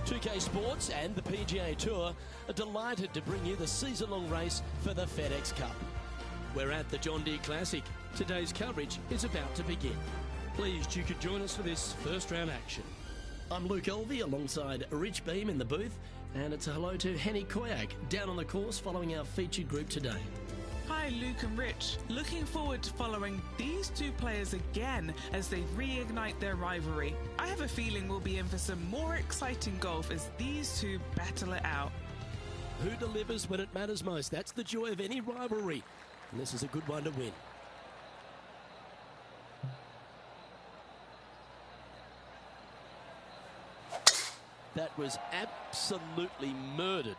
2K Sports and the PGA Tour are delighted to bring you the season-long race for the FedEx Cup. We're at the John Deere Classic. Today's coverage is about to begin. Pleased you could join us for this first round action. I'm Luke Elvey alongside Rich Beam in the booth, and it's a hello to Henny Koyak down on the course following our featured group today. Hi Luke and Rich, looking forward to following these two players again as they reignite their rivalry. I have a feeling we'll be in for some more exciting golf as these two battle it out. Who delivers when it matters most? That's the joy of any rivalry, and this is a good one to win. That was absolutely murdered.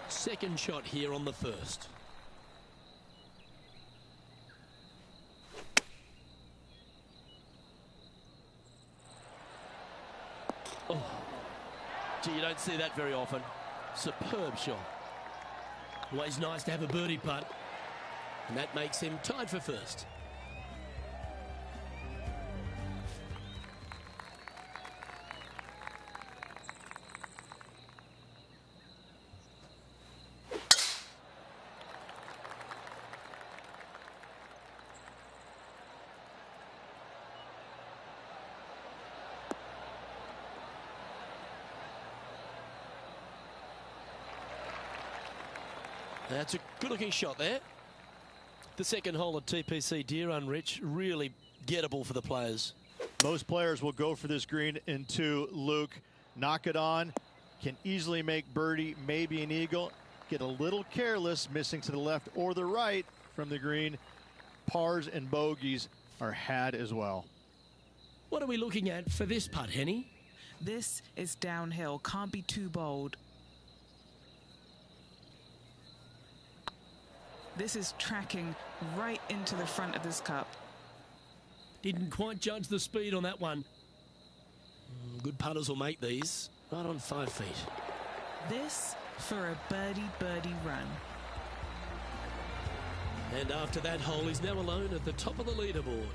Second shot here on the first. Oh, gee, you don't see that very often. Superb shot. Always nice to have a birdie putt, and that makes him tied for first. That's a good-looking shot there. The second hole at TPC Deer Run, Rich, really gettable for the players. Most players will go for this green into Luke. Knock it on. Can easily make birdie, maybe an eagle. Get a little careless, missing to the left or the right from the green. Pars and bogeys are had as well. What are we looking at for this putt, Henny? This is downhill, can't be too bold. This is tracking right into the front of this cup. Didn't quite judge the speed on that one. Good putters will make these. Right on 5 feet. This for a birdie run. And after that hole, he's now alone at the top of the leaderboard.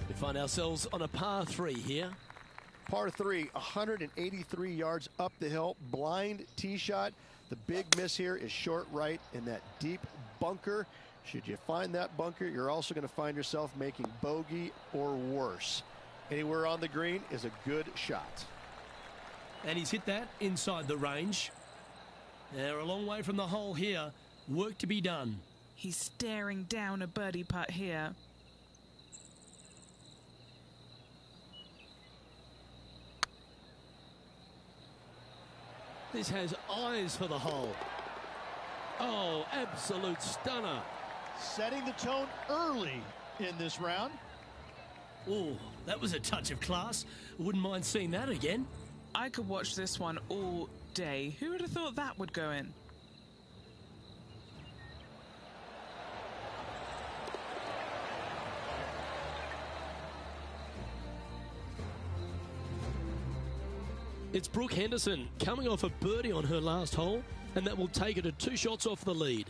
We find ourselves on a par 3 here. Par 3, 183 yards up the hill. Blind tee shot. The big miss here is short right in that deep bunker. Should you find that bunker, you're also going to find yourself making bogey or worse. Anywhere on the green is a good shot. And he's hit that inside the range. They're a long way from the hole here. Work to be done. He's staring down a birdie putt here. This has eyes for the hole. Oh, absolute stunner. Setting the tone early in this round. Oh, that was a touch of class. Wouldn't mind seeing that again. I could watch this one all day. Who would have thought that would go in? It's Brooke Henderson coming off a birdie on her last hole, and that will take her to 2 shots off the lead.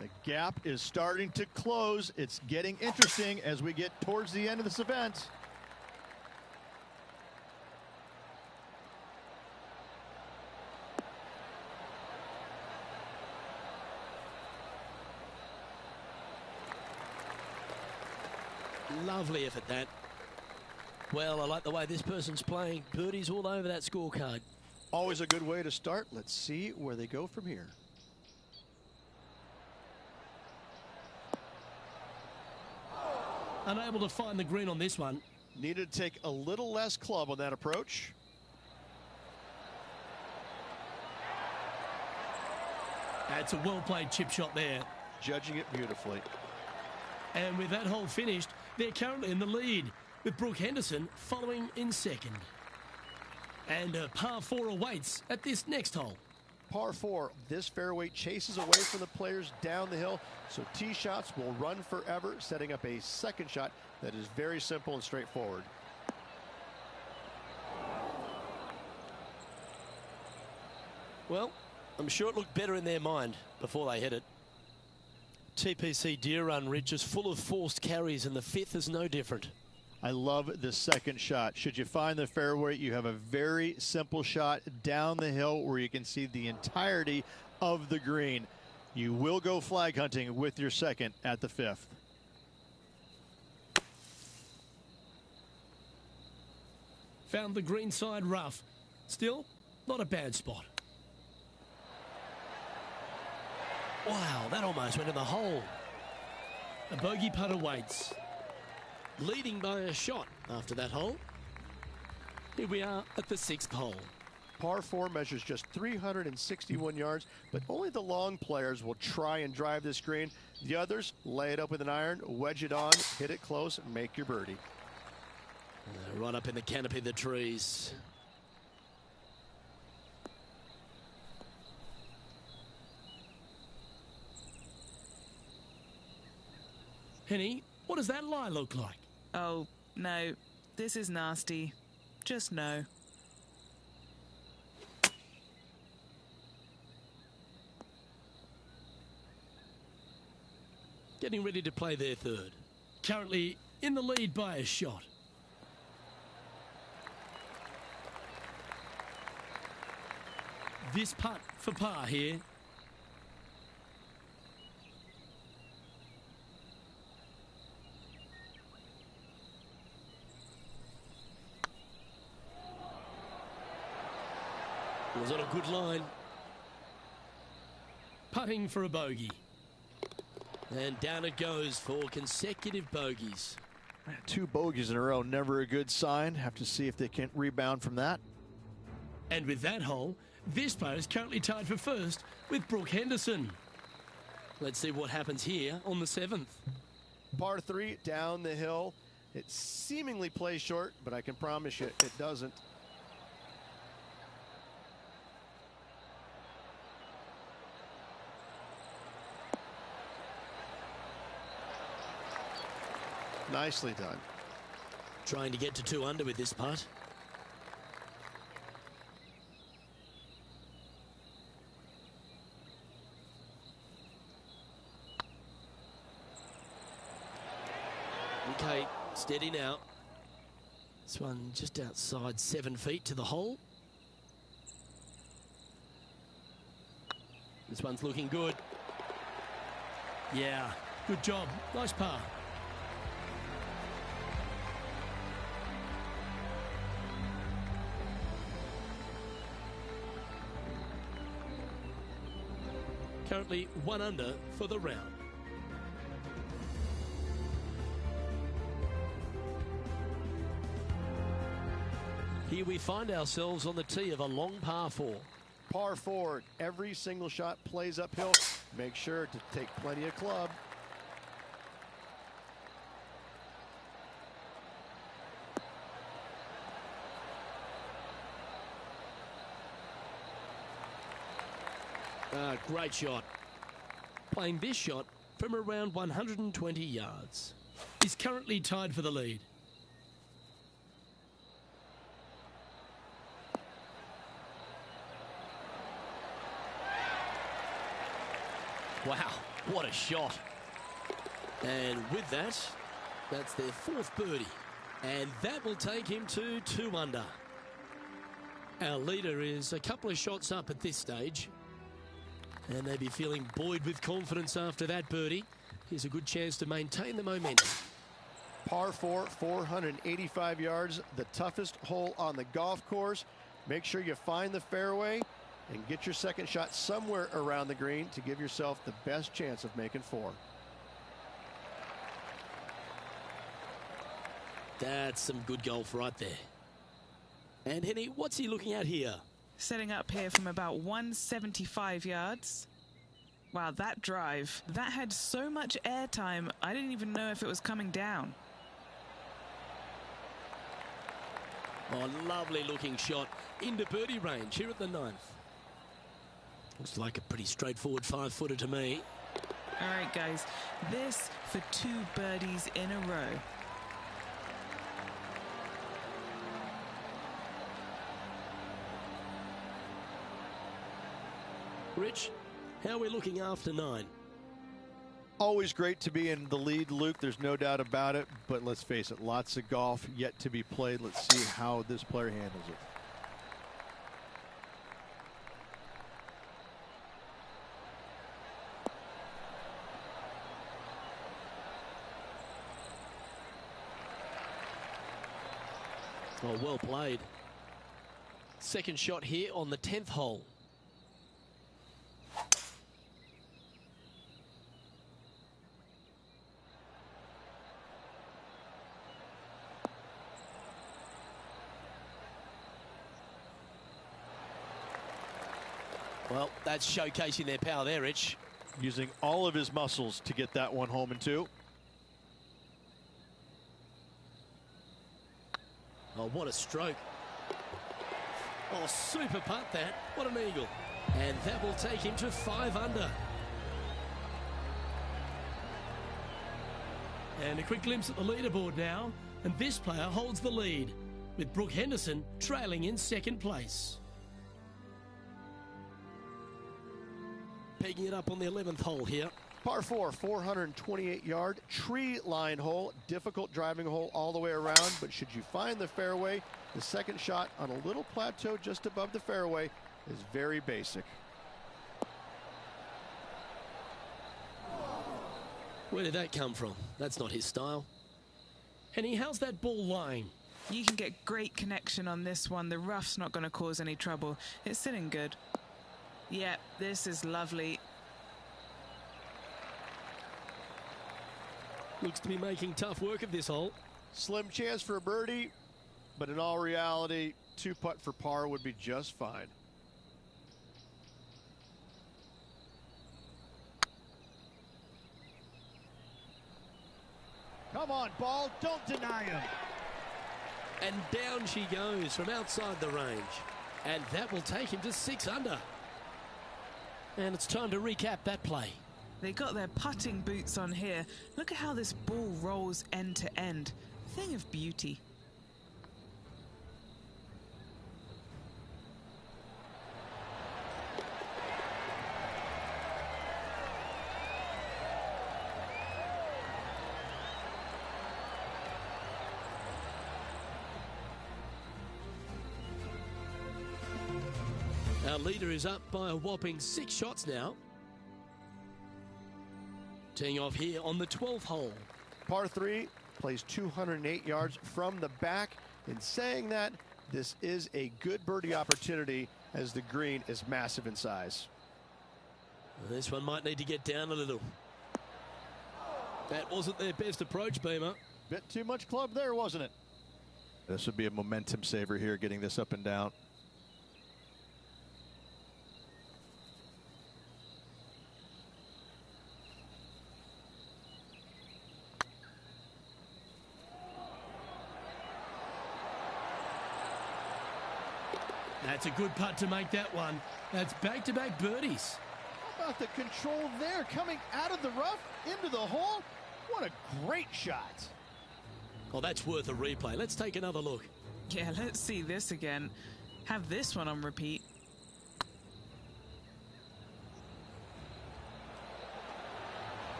The gap is starting to close. It's getting interesting as we get towards the end of this event. Lovely effort, that. Well, I like the way this person's playing. Birdies all over that scorecard. Always a good way to start. Let's see where they go from here. Unable to find the green on this one. Needed to take a little less club on that approach. That's a well-played chip shot there. Judging it beautifully. And with that hole finished, they're currently in the lead, with Brooke Henderson following in second. And a par 4 awaits at this next hole. Par 4, this fairway chases away from the players down the hill, so tee shots will run forever, setting up a second shot that is very simple and straightforward. Well, I'm sure it looked better in their mind before they hit it. TPC Deer Run Ridge is full of forced carries, and the fifth is no different. I love the second shot. Should you find the fairway, you have a very simple shot down the hill where you can see the entirety of the green. You will go flag hunting with your second at the fifth. Found the green side rough. Still, not a bad spot. Wow, that almost went in the hole. A bogey putt awaits. Leading by a shot after that hole. Here we are at the sixth hole. Par 4 measures just 361 yards, but only the long players will try and drive this green. The others lay it up with an iron, wedge it on, hit it close, and make your birdie. Right up in the canopy of the trees. Henny, what does that lie look like? Oh, no. This is nasty. Just no. Getting ready to play their third. Currently in the lead by a shot. This putt for par here. Was on a good line. Putting for a bogey. And down it goes for consecutive bogeys. 2 bogeys in a row, never a good sign. Have to see if they can rebound from that. And with that hole, this player is currently tied for first with Brooke Henderson. Let's see what happens here on the 7th. Par 3 down the hill. It seemingly plays short, but I can promise you it doesn't. Nicely done. Trying to get to 2 under with this putt. Okay, steady now. This one just outside 7 feet to the hole. This one's looking good. Yeah, good job. Nice par. Currently 1 under for the round. Here we find ourselves on the tee of a long par 4. Par 4, every single shot plays uphill. Make sure to take plenty of club. Great shot. Playing this shot from around 120 yards. He's currently tied for the lead. Wow, what a shot. And with that, that's their 4th birdie. And that will take him to 2 under. Our leader is a couple of shots up at this stage. And they'd be feeling buoyed with confidence after that birdie. Here's a good chance to maintain the momentum. Par 4, 485 yards, the toughest hole on the golf course. Make sure you find the fairway and get your second shot somewhere around the green to give yourself the best chance of making 4. That's some good golf right there. And Henny, what's he looking at here? Setting up here from about 175 yards. Wow, that drive. That had so much airtime, I didn't even know if it was coming down. Oh, lovely looking shot into birdie range here at the 9th. Looks like a pretty straightforward 5-footer to me. All right, guys. This for 2 birdies in a row. Rich, how are we looking after 9? Always great to be in the lead, Luke. There's no doubt about it. But let's face it, lots of golf yet to be played. Let's see how this player handles it. Oh, well played. Second shot here on the 10th hole. Well, that's showcasing their power there, Rich. Using all of his muscles to get that one home in 2. Oh, what a stroke. Oh, super putt that. What an eagle. And that will take him to 5 under. And a quick glimpse at the leaderboard now. And this player holds the lead, with Brooke Henderson trailing in 2nd place. Pegging it up on the 11th hole here. Par 4, 428-yard tree line hole. Difficult driving hole all the way around, but should you find the fairway, the second shot on a little plateau just above the fairway is very basic. Where did that come from? That's not his style. Henny, how's that ball lying? You can get great connection on this one. The rough's not going to cause any trouble. It's sitting good. Yeah, this is lovely. Looks to be making tough work of this hole. Slim chance for a birdie, but in all reality, 2-putt for par would be just fine. Come on, ball. Don't deny him. And down she goes from outside the range. And that will take him to 6 under. And it's time to recap that play. They got their putting boots on here. Look at how this ball rolls end to end. Thing of beauty. Our leader is up by a whopping 6 shots now. Teeing off here on the 12th hole. Par 3 plays 208 yards from the back. In saying that, this is a good birdie opportunity as the green is massive in size. This one might need to get down a little. That wasn't their best approach, Beamer. Bit too much club there, wasn't it? This would be a momentum saver here, getting this up and down. That's a good putt to make that one. That's back-to-back birdies. How about the control there, coming out of the rough into the hole? What a great shot. Oh, that's worth a replay. Let's take another look. Yeah, let's see this again. Have this one on repeat.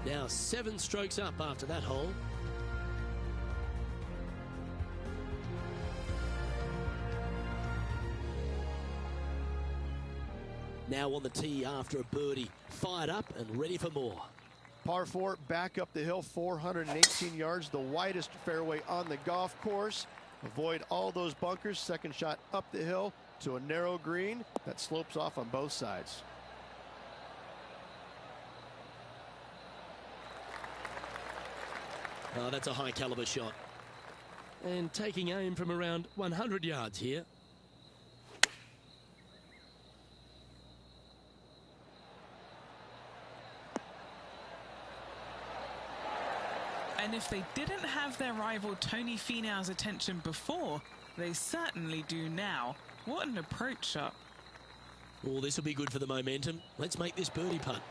Now 7 strokes up after that hole. Now on the tee after a birdie. Fired up and ready for more. Par 4, back up the hill, 418 yards, the widest fairway on the golf course. Avoid all those bunkers. Second shot up the hill to a narrow green that slopes off on both sides. Oh, that's a high caliber shot. And taking aim from around 100 yards here. And if they didn't have their rival Tony Finau's attention before, they certainly do now. What an approach shot. Oh, this will be good for the momentum. Let's make this birdie putt.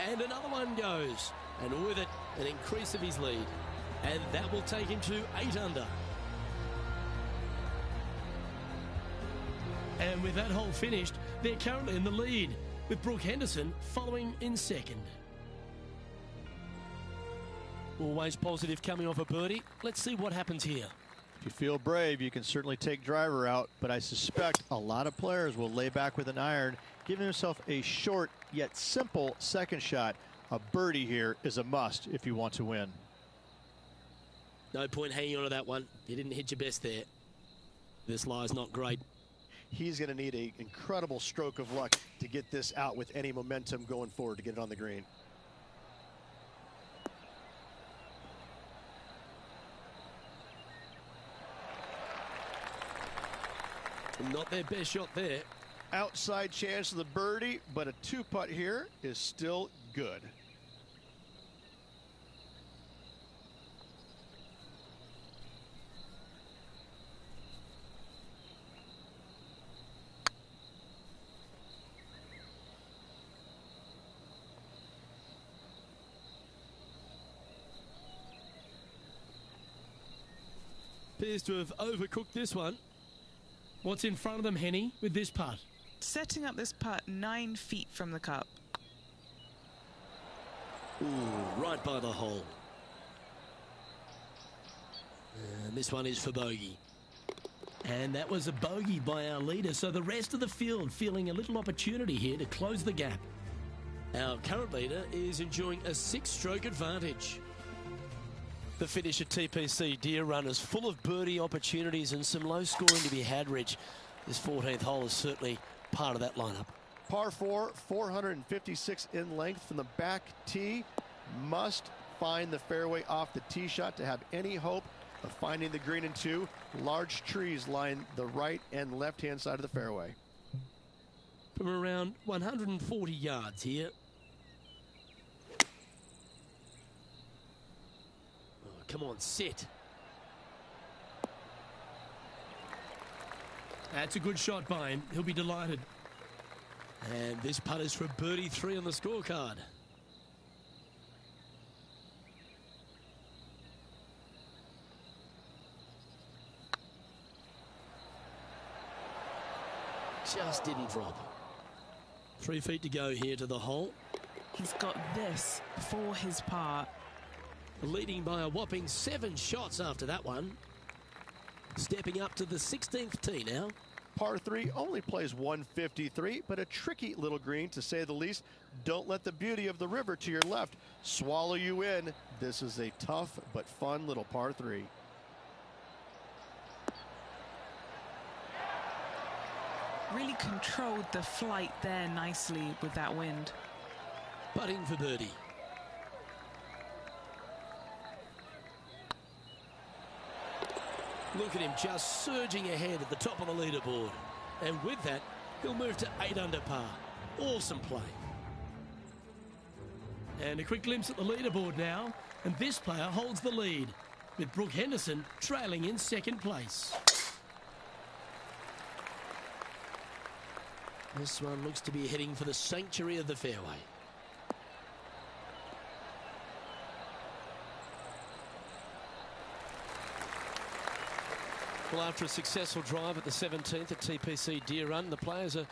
And another one goes. And with it, an increase of his lead. And that will take him to 8 under. And with that hole finished, they're currently in the lead, with Brooke Henderson following in second. Always positive coming off a birdie. Let's see what happens here. If you feel brave, you can certainly take driver out, but I suspect a lot of players will lay back with an iron, giving himself a short yet simple second shot. A birdie here is a must if you want to win. No point hanging on to that one. You didn't hit your best there. This lie's not great. He's going to need an incredible stroke of luck to get this out with any momentum going forward to get it on the green. Not their best shot there. Outside chance of the birdie, but a 2-putt here is still good. Appears to have overcooked this one. What's in front of them, Henny, with this putt? Setting up this putt 9 feet from the cup. Ooh, right by the hole. And this one is for bogey. And that was a bogey by our leader, so the rest of the field feeling a little opportunity here to close the gap. Our current leader is enjoying a 6-stroke advantage. The finish at TPC Deer Run is full of birdie opportunities and some low scoring to be had, Rich. This 14th hole is certainly part of that lineup. Par 4, 456 in length from the back tee. Must find the fairway off the tee shot to have any hope of finding the green in 2. Large trees line the right and left-hand side of the fairway. From around 140 yards here. Come on, sit. That's a good shot by him. He'll be delighted. And this putt is for birdie 3 on the scorecard. Just didn't drop. 3 feet to go here to the hole. He's got this for his par. Leading by a whopping 7 shots after that one. Stepping up to the 16th tee now. Par 3 only plays 153, but a tricky little green to say the least. Don't let the beauty of the river to your left swallow you in. This is a tough but fun little par 3. Really controlled the flight there nicely with that wind. Putting for birdie. Look at him just surging ahead at the top of the leaderboard. And with that, he'll move to 8 under par. Awesome play. And a quick glimpse at the leaderboard now. And this player holds the lead, with Brooke Henderson trailing in 2nd place. This one looks to be heading for the sanctuary of the fairway. Well, after a successful drive at the 17th at TPC Deer Run, the players are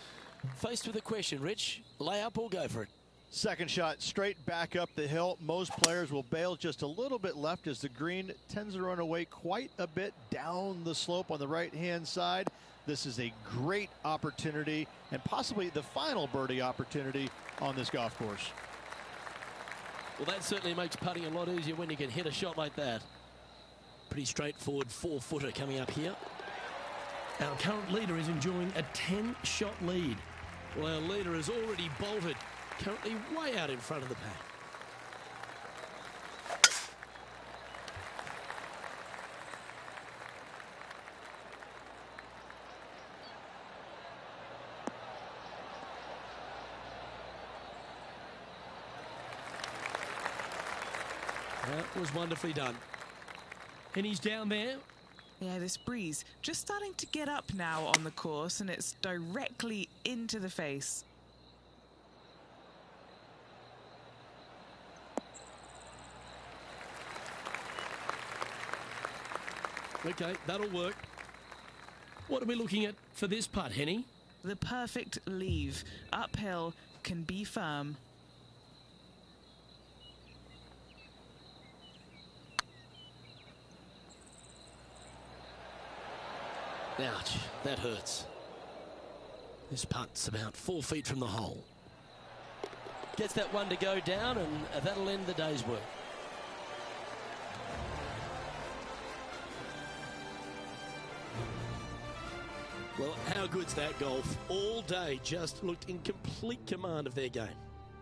faced with a question, Rich. Lay up or go for it? Second shot straight back up the hill. Most players will bail just a little bit left as the green tends to run away quite a bit down the slope on the right-hand side. This is a great opportunity and possibly the final birdie opportunity on this golf course. Well, that certainly makes putting a lot easier when you can hit a shot like that. Pretty straightforward 4-footer coming up here. Our current leader is enjoying a 10-shot lead. Well, our leader has already bolted, currently way out in front of the pack. That was wonderfully done. And he's down there. Yeah, this breeze just starting to get up now on the course, and it's directly into the face. Okay, that'll work. What are we looking at for this putt, Henny? The perfect leave. Uphill, can be firm. Ouch, that hurts. This putt's about 4 feet from the hole. Gets that one to go down, and that'll end the day's work. Well, how good's that golf? All day just looked in complete command of their game.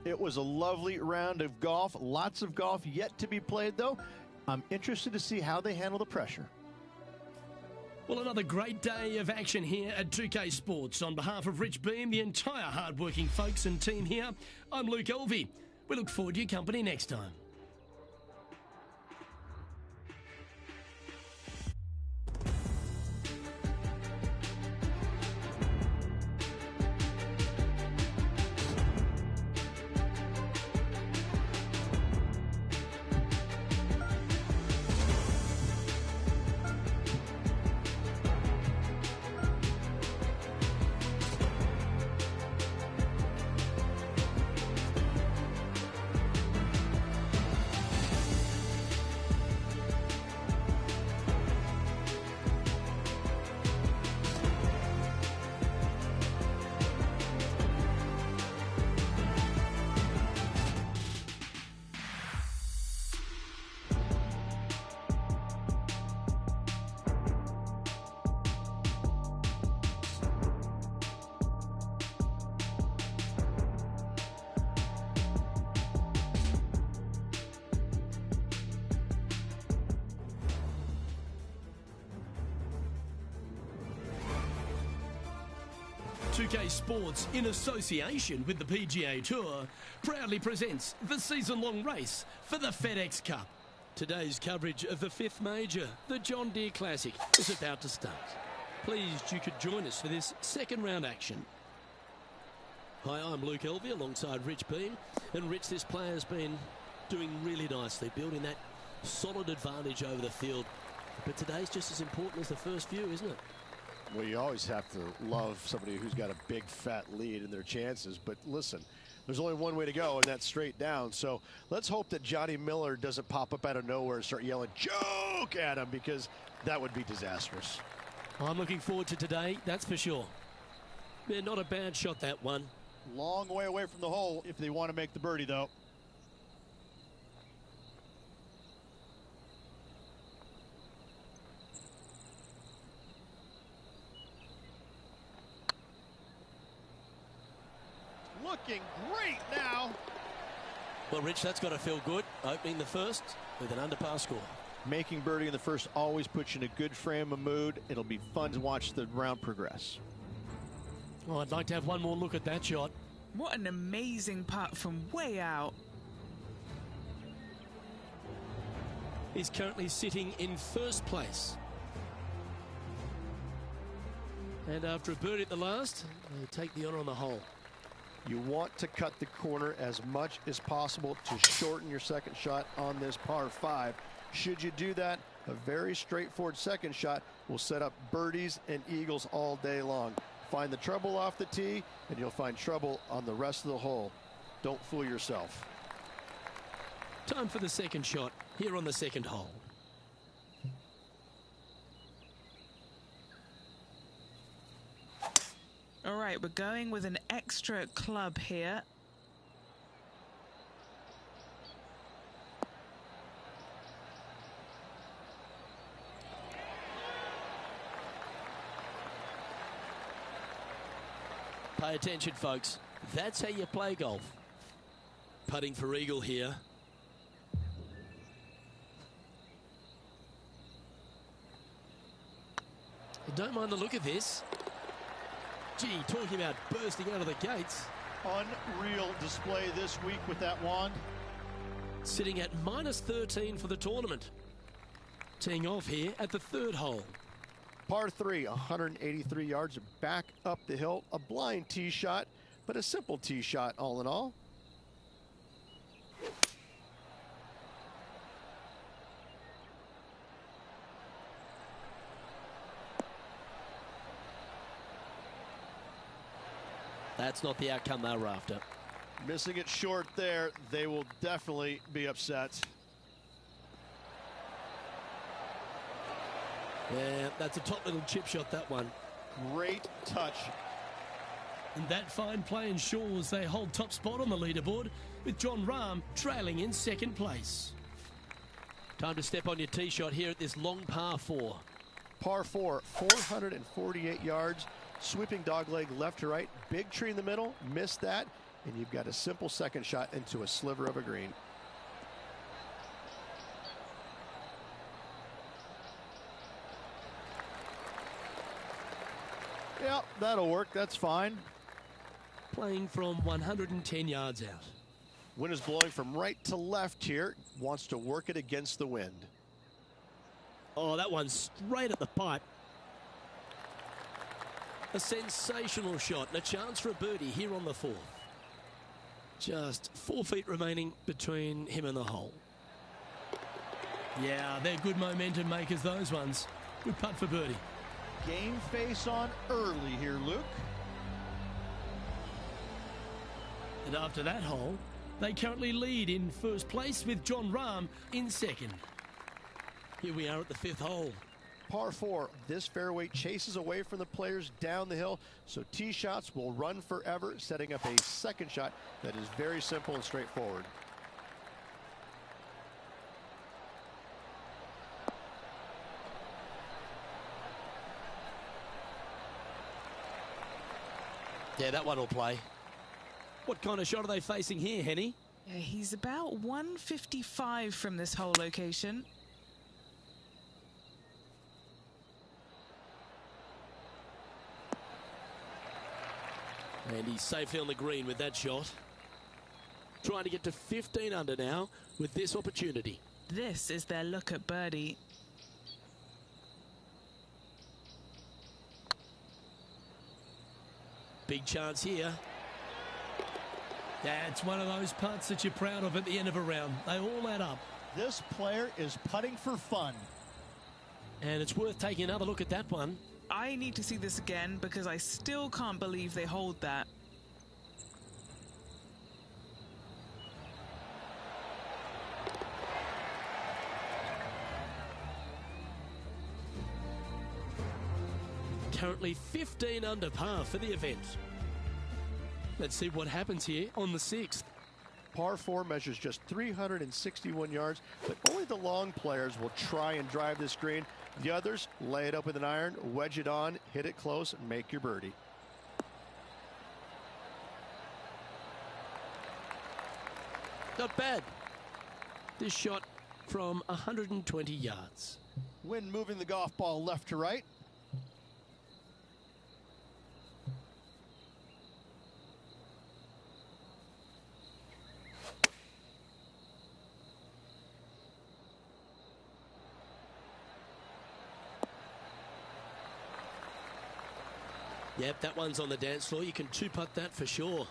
It was a lovely round of golf. Lots of golf yet to be played, though. I'm interested to see how they handle the pressure. Well, another great day of action here at 2K Sports. On behalf of Rich Beam, the entire hard-working folks and team here, I'm Luke Elvey. We look forward to your company next time. .2K Sports, in association with the PGA Tour, proudly presents the season-long race for the FedEx Cup. Today's coverage of the 5th major, the John Deere Classic, is about to start. Pleased you could join us for this second round action. Hi, I'm Luke Elvey alongside Rich Beam. And Rich, this player's been doing really nicely, building that solid advantage over the field. But today's just as important as the first few, isn't it? Well, you always have to love somebody who's got a big fat lead in their chances. But listen, there's only one way to go, and that's straight down. So let's hope that Johnny Miller doesn't pop up out of nowhere and start yelling "joke" at him, because that would be disastrous. I'm looking forward to today, that's for sure. Yeah, not a bad shot, that one. Long way away from the hole if they want to make the birdie, though. Looking great now. Well, Rich, that's got to feel good. Opening the first with an under-par score. Making birdie in the first always puts you in a good frame of mood. It'll be fun to watch the round progress. Oh, I'd like to have one more look at that shot. What an amazing putt from way out. He's currently sitting in first place. And after a birdie at the last, they take the honour on the hole. You want to cut the corner as much as possible to shorten your second shot on this par 5. Should you do that, a very straightforward second shot will set up birdies and eagles all day long. Find the trouble off the tee, and you'll find trouble on the rest of the hole. Don't fool yourself. Time for the second shot here on the second hole. All right, we're going with an extra club here. Pay attention, folks. That's how you play golf. Putting for eagle here. Don't mind the look of this. Gee, talking about bursting out of the gates. Unreal display this week with that wand. Sitting at -13 for the tournament. Teeing off here at the third hole. Par 3, 183 yards back up the hill. A blind tee shot, but a simple tee shot all in all. That's not the outcome they were after. Missing it short there, they will definitely be upset. Yeah, that's a top little chip shot, that one. Great touch. And that fine play ensures they hold top spot on the leaderboard, with Jon Rahm trailing in second place. Time to step on your tee shot here at this long par 4. Par 4, 448 yards, sweeping dogleg left to right, big tree in the middle, missed that, and you've got a simple second shot into a sliver of a green. Yeah, that'll work. That's fine. Playing from 110 yards out. Wind is blowing from right to left here. Wants to work it against the wind. Oh, that one's straight at the pipe. A sensational shot and a chance for a birdie here on the 4th. Just 4 feet remaining between him and the hole. Yeah, they're good momentum makers, those ones. Good putt for birdie. Game face on early here, Luke. And after that hole, they currently lead in first place with Jon Rahm in second. Here we are at the 5th hole. Par 4, this fairway chases away from the players down the hill, so tee shots will run forever, setting up a second shot that is very simple and straightforward. Yeah, that one will play. What kind of shot are they facing here, Henny? Yeah, he's about 155 from this hole location. And he's safely on the green with that shot. Trying to get to 15 under now with this opportunity. This is their look at birdie. Big chance here. Yeah, it's one of those putts that you're proud of at the end of a round. They all add up. This player is putting for fun. And it's worth taking another look at that one. I need to see this again because I still can't believe they hold that. Currently 15 under par for the event. Let's see what happens here on the 6th. Par 4 measures just 361 yards, but only the long players will try and drive this green. The others lay it up with an iron, wedge it on, hit it close, and make your birdie. Not bad. This shot from 120 yards. Wind moving the golf ball left to right. Yep, that one's on the dance floor. You can two-putt that for sure.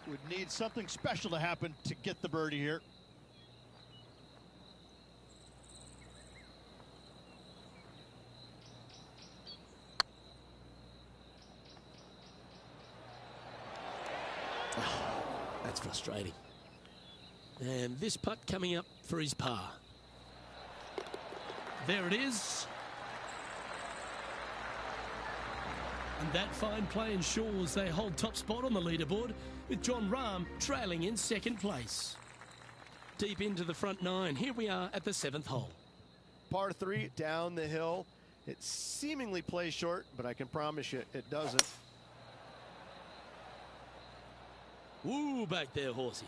Would need something special to happen to get the birdie here. Oh, that's frustrating. And this putt coming up for his par. There it is. And that fine play ensures they hold top spot on the leaderboard, with Jon Rahm trailing in second place. Deep into the front 9, here we are at the 7th hole. Par 3 down the hill. It seemingly plays short, but I can promise you it doesn't. Ooh, back there, horsey.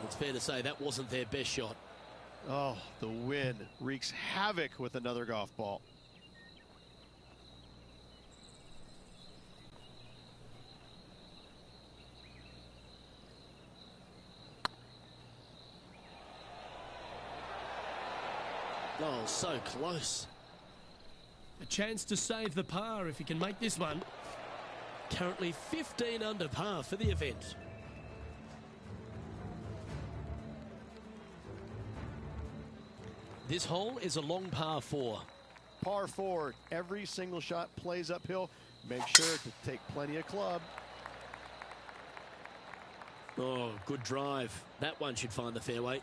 It's fair to say that wasn't their best shot. Oh, the wind wreaks havoc with another golf ball. Oh, so close. A chance to save the par if he can make this one. Currently 15 under par for the event. This hole is a long par 4. Par 4. Every single shot plays uphill. Make sure to take plenty of club. Oh, good drive. That one should find the fairway.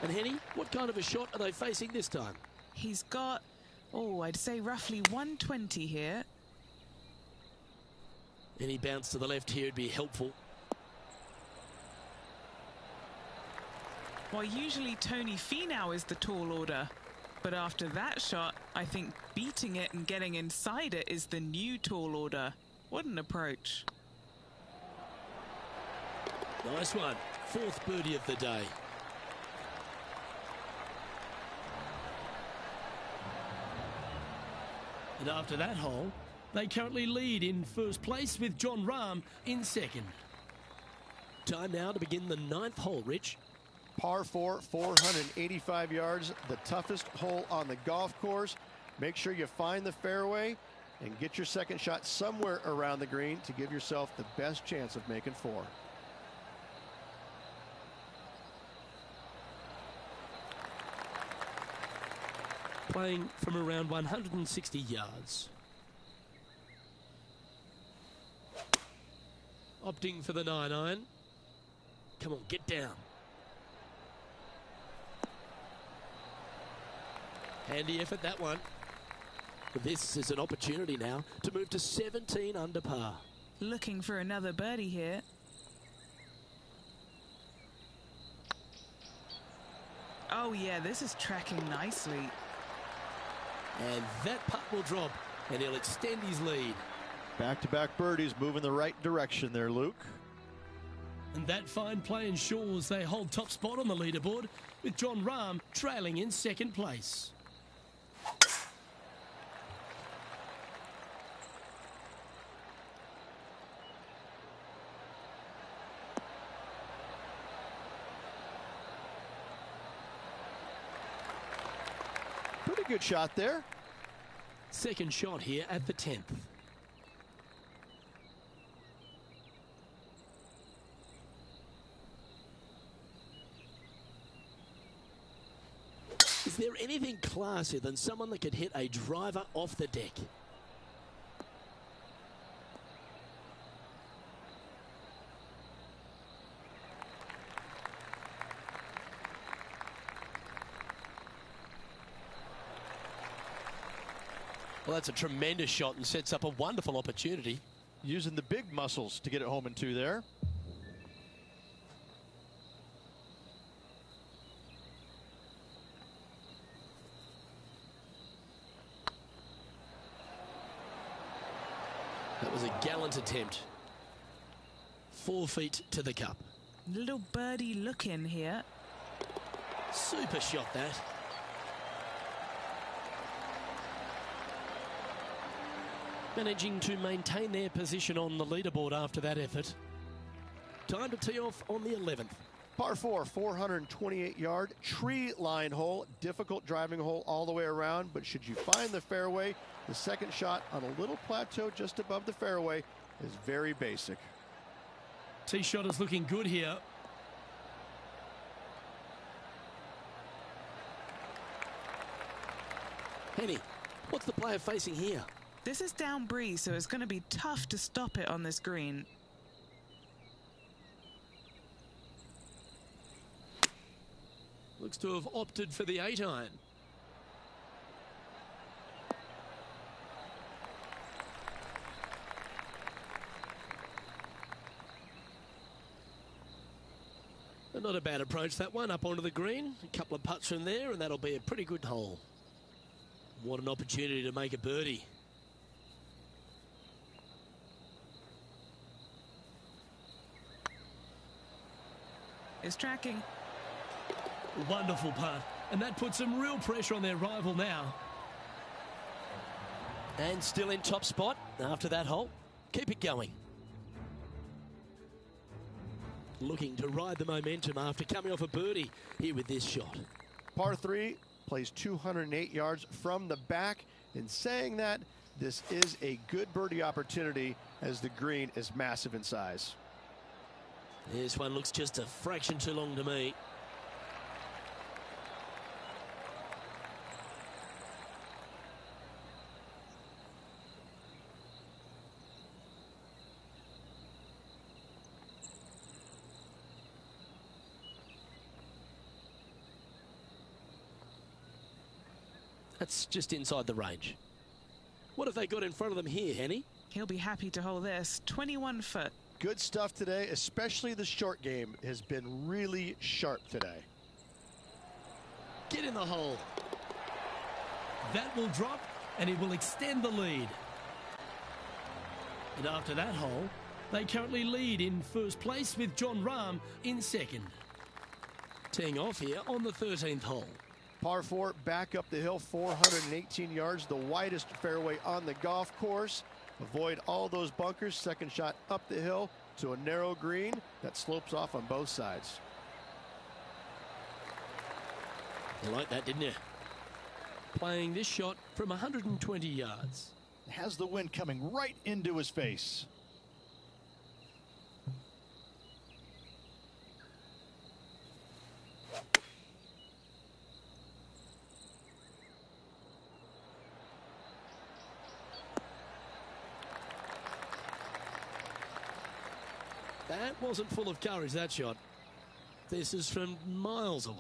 And Henny, what kind of a shot are they facing this time? He's got, I'd say roughly 120 here. Any bounce to the left here would be helpful. Well, usually Tony Finau is the tall order. But after that shot, I think beating it and getting inside it is the new tall order. What an approach. Nice one. Fourth birdie of the day. And after that hole, they currently lead in first place with Jon Rahm in second. Time now to begin the ninth hole, Rich. Par 4, 485 yards, the toughest hole on the golf course. Make sure you find the fairway and get your second shot somewhere around the green to give yourself the best chance of making 4. Playing from around 160 yards. Opting for the 9-iron. Come on, get down. Handy effort, that one. This is an opportunity now to move to 17 under par. Looking for another birdie here. Oh yeah, this is tracking nicely. And that putt will drop, and he'll extend his lead. Back-to-back birdies, moving the right direction there, Luke. And that fine play ensures they hold top spot on the leaderboard, with Jon Rahm trailing in second place. Pretty good shot there. Second shot here at the 10th. Is there anything classier than someone that could hit a driver off the deck? Well, that's a tremendous shot and sets up a wonderful opportunity. Using the big muscles to get it home in 2 there. That was a gallant attempt. 4 feet to the cup. Little birdie look in here. Super shot, that. Managing to maintain their position on the leaderboard after that effort. Time to tee off on the 11th. Par 4, 428-yard tree line hole. Difficult driving hole all the way around, but should you find the fairway, the second shot on a little plateau just above the fairway is very basic. Tee shot is looking good here. Henny, what's the player facing here? This is down breeze, so it's going to be tough to stop it on this green. Looks to have opted for the 8-iron. Not a bad approach, that one, up onto the green. A couple of putts from there, and that'll be a pretty good hole. What an opportunity to make a birdie. It's tracking. Wonderful putt. And that puts some real pressure on their rival now. And still in top spot after that hole. Keep it going. Looking to ride the momentum after coming off a birdie here with this shot. Par 3 plays 208 yards from the back. In saying that, this is a good birdie opportunity as the green is massive in size. This one looks just a fraction too long to me. That's just inside the range. What have they got in front of them here, Henny? He'll be happy to hold this. 21 foot. Good stuff today, especially the short game has been really sharp today. Get in the hole. That will drop, and it will extend the lead. And after that hole, they currently lead in first place with Jon Rahm in second. Teeing off here on the 13th hole. Par 4, back up the hill, 418 yards, the widest fairway on the golf course. Avoid all those bunkers. Second shot up the hill to a narrow green that slopes off on both sides. You like that, didn't you? Playing this shot from 120 yards. Has the wind coming right into his face. That wasn't full of courage, that shot. This is from miles away.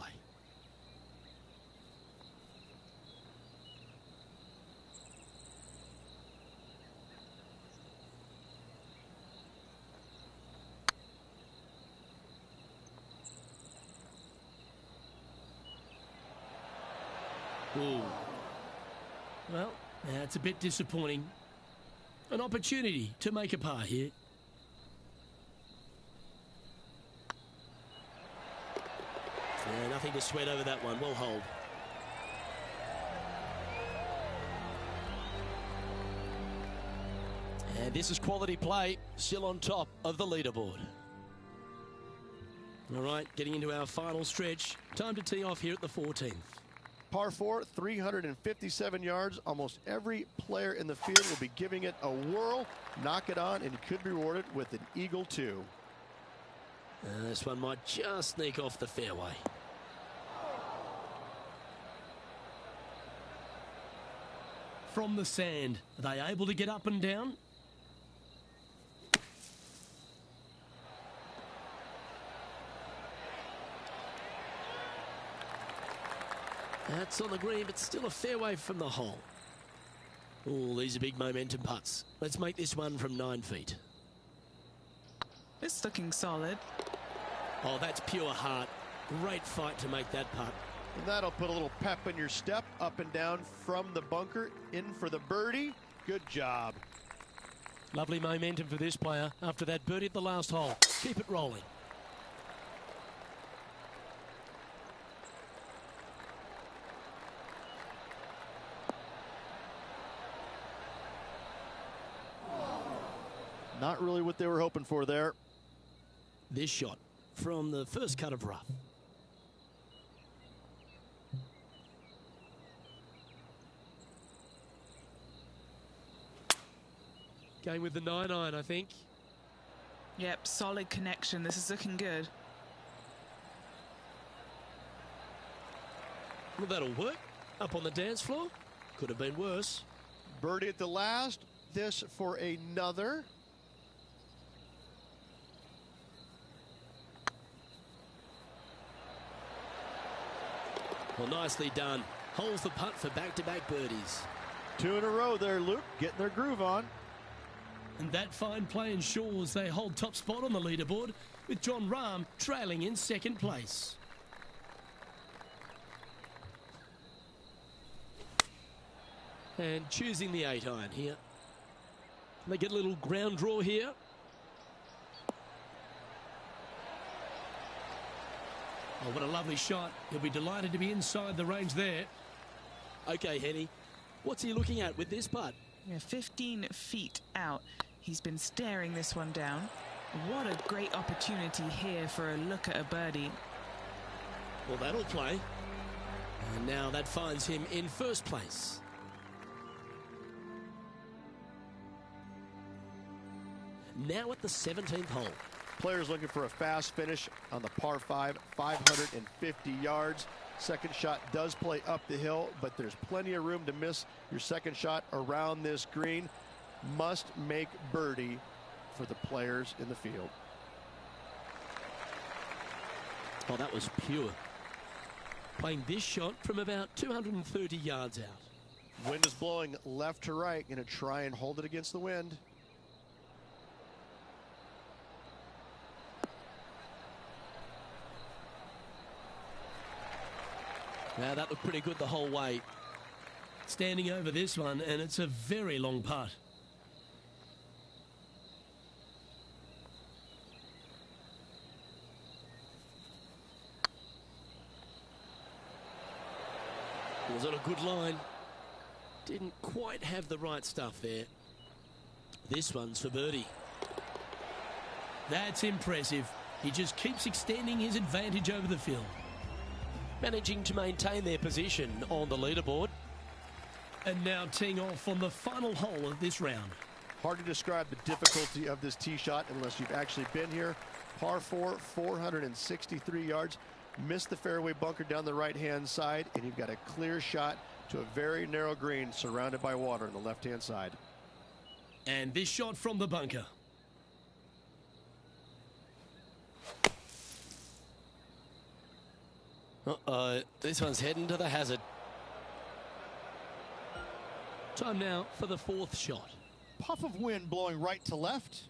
Ooh. Well, that's a bit disappointing. An opportunity to make a par here. Yeah, nothing to sweat over that one. Well hold. And this is quality play, still on top of the leaderboard. All right, getting into our final stretch. Time to tee off here at the 14th. Par 4, 357 yards. Almost every player in the field will be giving it a whirl. Knock it on, and you could be rewarded with an eagle too. This one might just sneak off the fairway. From the sand, are they able to get up and down? That's on the green, but still a fairway from the hole. Oh, these are big momentum putts. Let's make this one from 9 feet. It's looking solid. Oh, that's pure heart. Great fight to make that putt. And that'll put a little pep in your step, up and down from the bunker, in for the birdie. Good job. Lovely momentum for this player after that birdie at the last hole. Keep it rolling. Not really what they were hoping for there. This shot from the first cut of rough. Going with the 9-iron, I think. Yep, solid connection. This is looking good. Well, that'll work. Up on the dance floor. Could have been worse. Birdie at the last. This for another. Well, nicely done. Holds the putt for back-to-back birdies. 2 in a row there, Luke, getting their groove on. And that fine play ensures they hold top spot on the leaderboard, with Jon Rahm trailing in second place. And choosing the 8-iron here. They get a little ground draw here. Oh, what a lovely shot. He'll be delighted to be inside the range there. Okay, Henny, what's he looking at with this putt? Yeah, 15 feet out. He's been staring this one down. What a great opportunity here for a look at a birdie. Well, that'll play. And now that finds him in first place. Now at the 17th hole. Players looking for a fast finish on the par 5, 550 yards. Second shot does play up the hill, but there's plenty of room to miss your second shot around this green. Must make birdie for the players in the field. Oh, that was pure. Playing this shot from about 230 yards out. Wind is blowing left to right. Going to try and hold it against the wind. Now that looked pretty good the whole way. Standing over this one, and it's a very long putt. Was on a good line. Didn't quite have the right stuff there. This one's for birdie. That's impressive. He just keeps extending his advantage over the field. Managing to maintain their position on the leaderboard. And now teeing off on the final hole of this round. Hard to describe the difficulty of this tee shot unless you've actually been here. Par 4, 463 yards. Missed the fairway bunker down the right-hand side, and you've got a clear shot to a very narrow green surrounded by water on the left-hand side. And this shot from the bunker. Uh-oh, this one's heading to the hazard. Time now for the fourth shot. Puff of wind blowing right to left.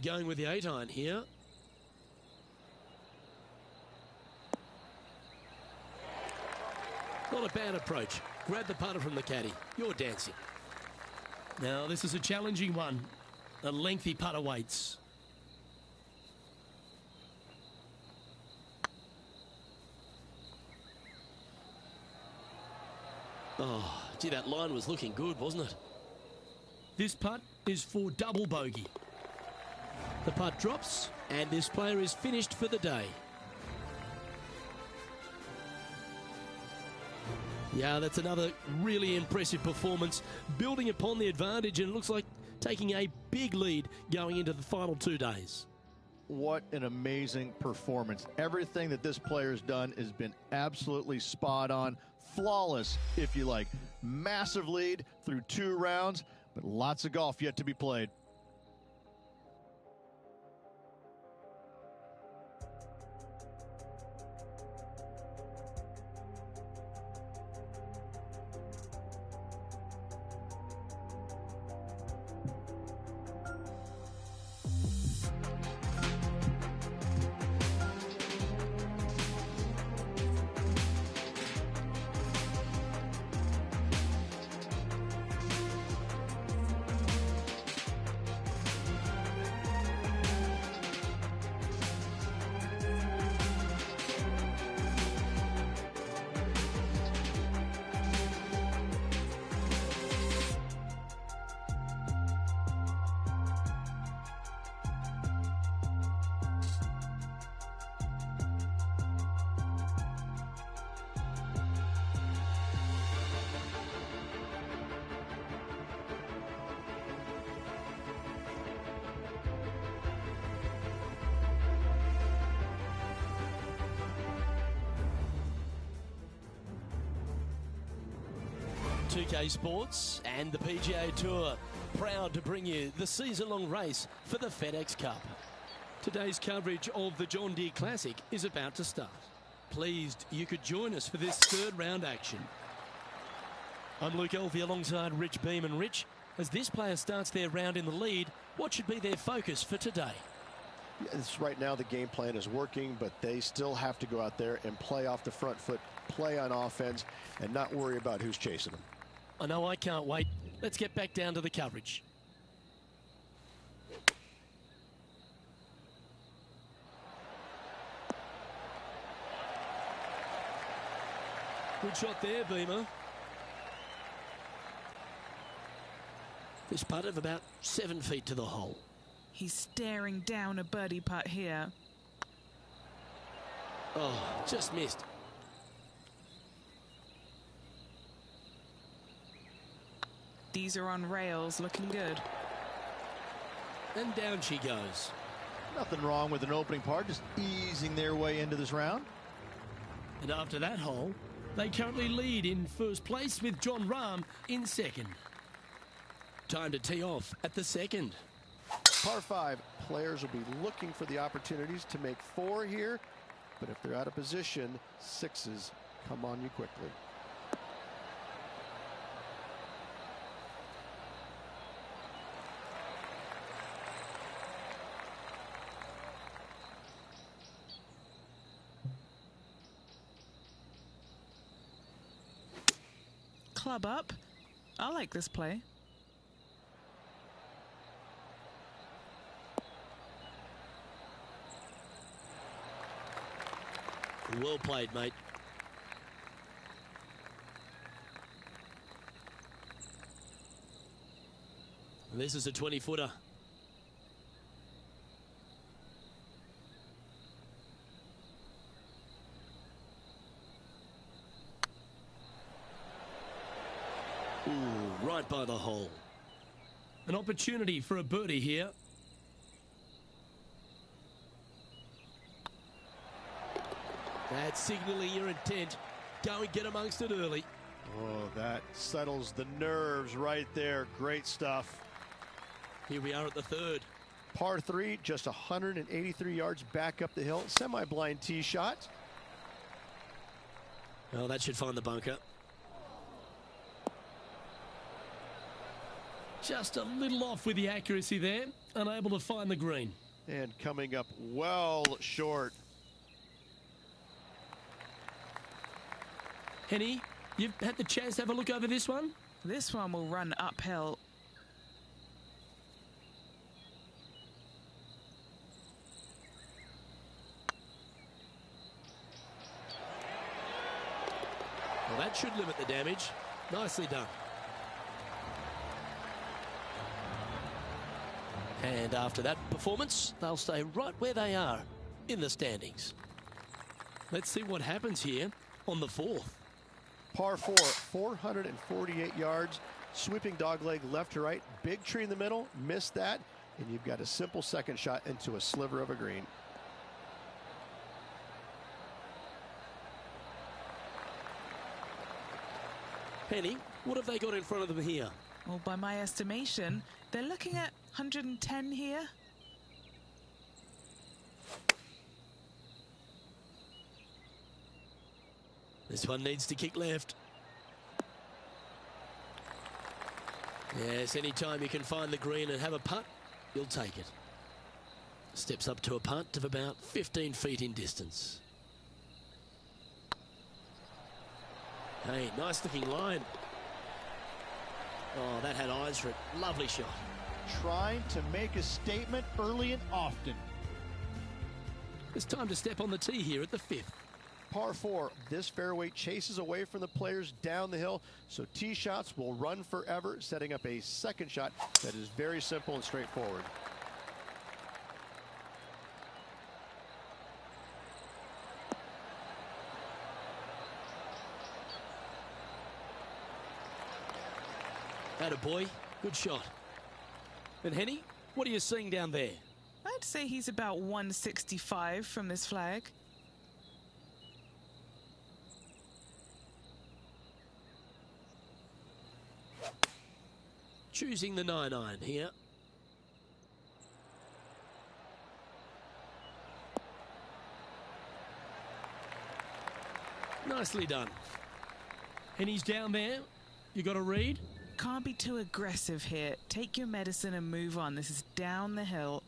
Going with the 8-iron here. Not a bad approach. Grab the putter from the caddy. You're dancing. Now this is a challenging one. A lengthy putt awaits. Oh, gee, that line was looking good, wasn't it? This putt is for double bogey. The putt drops, and this player is finished for the day. Yeah, that's another really impressive performance, building upon the advantage, and it looks like taking a big lead going into the final 2 days. What an amazing performance. Everything that this player's done has been absolutely spot on, flawless, if you like. Massive lead through 2 rounds, but lots of golf yet to be played. .2K Sports and the PGA Tour proud to bring you the season-long race for the FedEx Cup. Today's coverage of the John Deere Classic is about to start. Pleased you could join us for this third round action. I'm Luke Elvey alongside Rich Beam. And Rich, as this player starts their round in the lead, what should be their focus for today? Yes, right now the game plan is working, but they still have to go out there and play off the front foot, play on offense, and not worry about who's chasing them. I know I can't wait. Let's get back down to the coverage. Good shot there, Beamer. This putt of about 7 feet to the hole. He's staring down a birdie putt here. Oh, just missed. These are on rails, looking good. And down she goes. Nothing wrong with an opening par, just easing their way into this round. And after that hole, they currently lead in first place with John Rahm in second. Time to tee off at the second. Par 5, players will be looking for the opportunities to make 4 here, but if they're out of position, 6s come on you quickly. Club up. I like this play. Well played, mate. This is a 20-footer. Ooh, right by the hole. An opportunity for a birdie here. That's signalling your intent. Go and get amongst it early. Oh, that settles the nerves right there. Great stuff. Here we are at the third. Par 3, just 183 yards back up the hill. Semi-blind tee shot. Well, that should find the bunker. Just a little off with the accuracy there. Unable to find the green. And coming up well short. Henny, you've had the chance to have a look over this one? This one will run uphill. Well, that should limit the damage. Nicely done. And after that performance, they'll stay right where they are in the standings. Let's see what happens here on the fourth. Par 4, 448 yards. Sweeping dogleg left to right. Big tree in the middle. Missed that. And you've got a simple second shot into a sliver of a green. Penny, what have they got in front of them here? Well, by my estimation, they're looking at 110 here. This one needs to kick left. Yes, anytime you can find the green and have a putt, you'll take it. Steps up to a putt of about 15 feet in distance. Hey, nice looking line. Oh, that had eyes for it. Lovely shot. Trying to make a statement early and often. It's time to step on the tee here at the fifth. Par 4, this fairway chases away from the players down the hill, so tee shots will run forever, setting up a second shot that is very simple and straightforward. Attaboy, good shot. And Henny, what are you seeing down there? I'd say he's about 165 from this flag. Choosing the 9-iron here. Nicely done. And he's down there. You got a read? Can't be too aggressive here. Take your medicine and move on. This is down the hill.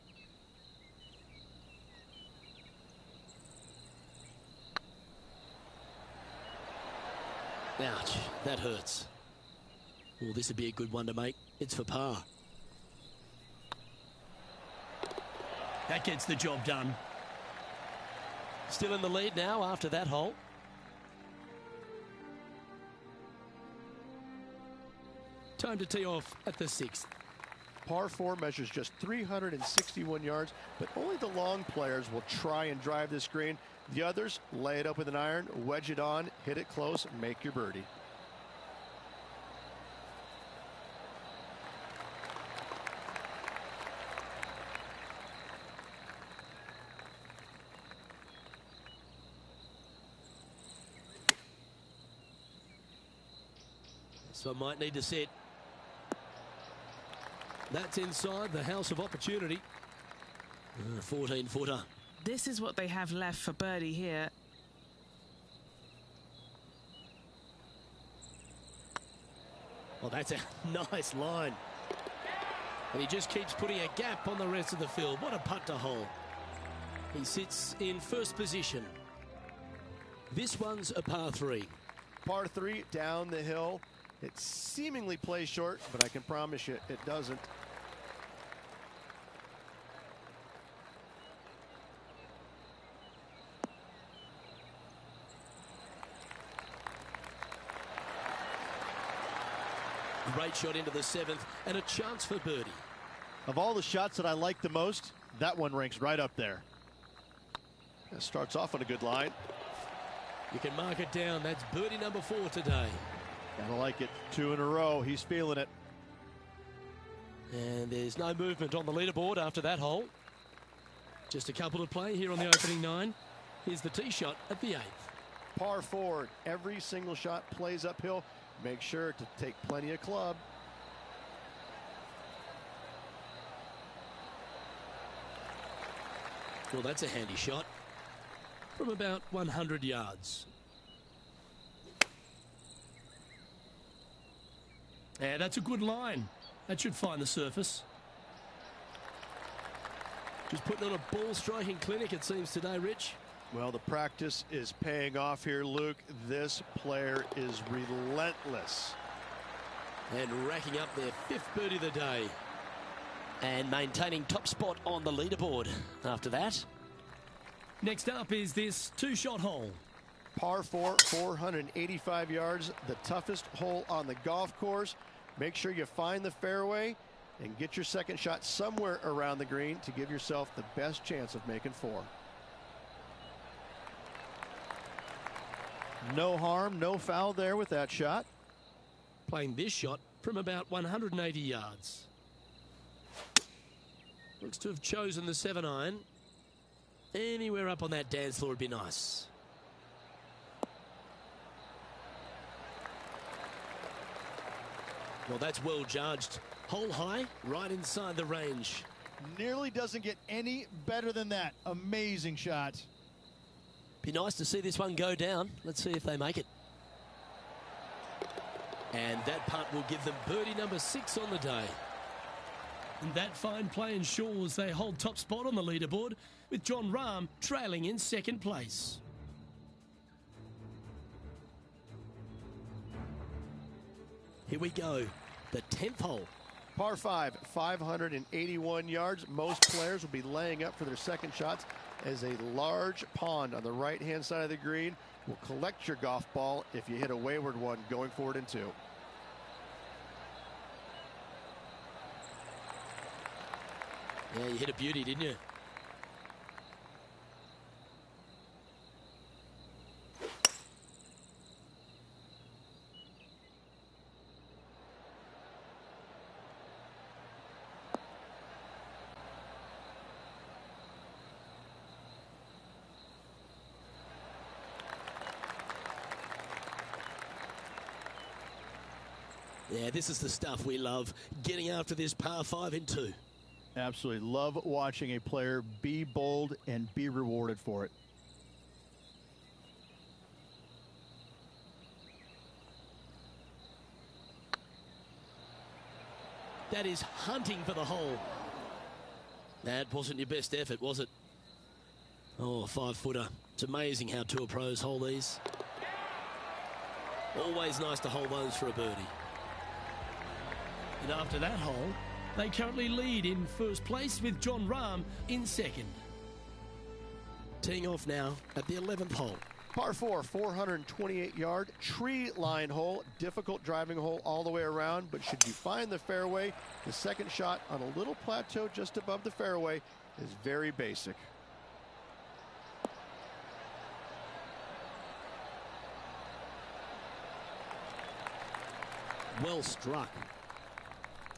Ouch, that hurts. Oh, this would be a good one to make. It's for par. That gets the job done. Still in the lead now after that hole. Time to tee off at the sixth. Par 4 measures just 361 yards, but only the long players will try and drive this green. The others lay it up with an iron, wedge it on, hit it close, and make your birdie. This one might need to set. That's inside the house of opportunity. 14-footer. This is what they have left for birdie here. Well, that's a nice line. And he just keeps putting a gap on the rest of the field. What a putt to hole. He sits in first position. This one's a par 3. Par 3 down the hill. It seemingly plays short, but I can promise you it doesn't. Great shot into the 7th and a chance for birdie. Of all the shots that I like the most, that one ranks right up there. It starts off on a good line. You can mark it down. That's birdie number 4 today. Gotta like it. 2 in a row. He's feeling it. And there's no movement on the leaderboard after that hole. Just a couple to play here on the opening 9. Here's the tee shot at the 8th. Par 4. Every single shot plays uphill. Make sure to take plenty of club. Well, that's a handy shot from about 100 yards. Yeah, that's a good line. That should find the surface. Just putting on a ball striking clinic, it seems, today, Rich. Well, the practice is paying off here, Luke. This player is relentless. And racking up their 5th birdie of the day. And maintaining top spot on the leaderboard after that. Next up is this 2-shot hole. Par 4, 485 yards, the toughest hole on the golf course. Make sure you find the fairway and get your second shot somewhere around the green to give yourself the best chance of making 4. No harm, no foul there with that shot. Playing this shot from about 180 yards. Looks to have chosen the 7-iron. Anywhere up on that dance floor would be nice. Well, that's well judged. Hole high, right inside the range. Nearly doesn't get any better than that. Amazing shot. Be nice to see this one go down. Let's see if they make it. And that putt will give them birdie number 6 on the day. And that fine play ensures they hold top spot on the leaderboard, with Jon Rahm trailing in 2nd place. Here we go, the 10th hole. Par 5, 581 yards. Most players will be laying up for their second shots as a large pond on the right-hand side of the green will collect your golf ball if you hit a wayward one going forward in 2. Yeah, you hit a beauty, didn't you? Yeah, this is the stuff we love, getting after this par 5 in 2. Absolutely love watching a player be bold and be rewarded for it. That is hunting for the hole. That wasn't your best effort, was it? Oh, 5-footer. It's amazing how tour pros hold these. Always nice to hold those for a birdie. And after that hole, they currently lead in first place with Jon Rahm in 2nd. Teeing off now at the 11th hole. Par 4, 428-yard tree line hole. Difficult driving hole all the way around, but should you find the fairway, the second shot on a little plateau just above the fairway is very basic. Well struck.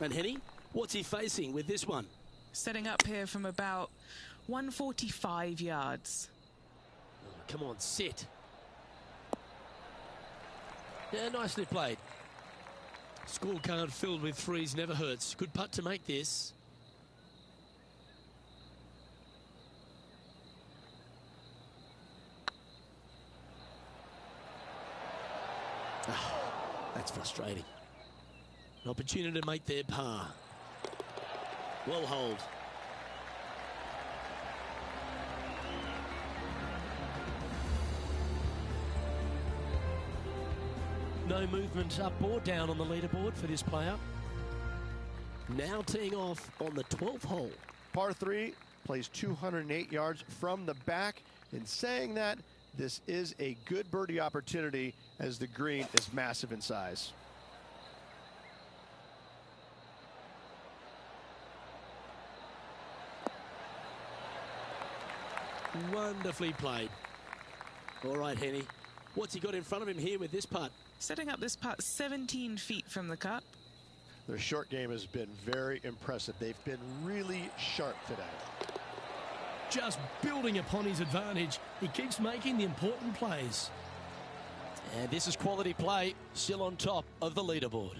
And Henny, what's he facing with this one? Setting up here from about 145 yards. Oh, come on, sit. Yeah, nicely played. Scorecard filled with threes never hurts. Good putt to make this. That's frustrating. An opportunity to make their par. Well hold. No movement up or down on the leaderboard for this player. Now teeing off on the 12th hole. Par 3 plays 208 yards from the back. In saying that, this is a good birdie opportunity as the green is massive in size. Wonderfully played. All right, Henny. What's he got in front of him here with this putt? Setting up this putt 17 feet from the cup. Their short game has been very impressive. They've been really sharp today. Just building upon his advantage. He keeps making the important plays. And this is quality play, still on top of the leaderboard.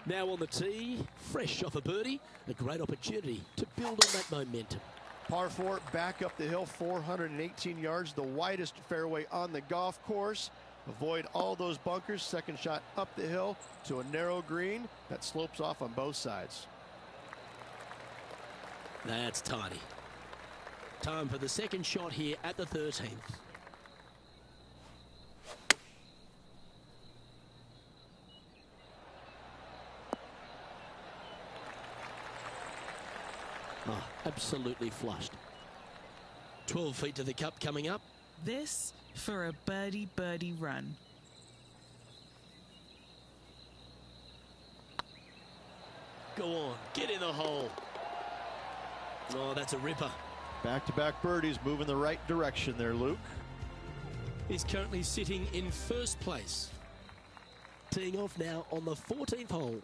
Now on the tee, fresh off a birdie, a great opportunity to build on that momentum. Par 4 back up the hill, 418 yards, the widest fairway on the golf course. Avoid all those bunkers. Second shot up the hill to a narrow green that slopes off on both sides. That's tidy. Time for the second shot here at the 13th. Oh, absolutely flushed. 12 feet to the cup coming up. This for a birdie run. Go on, get in the hole. Oh, that's a ripper. Back-to-back birdies, moving the right direction there, Luke. He's currently sitting in first place. Teeing off now on the 14th hole.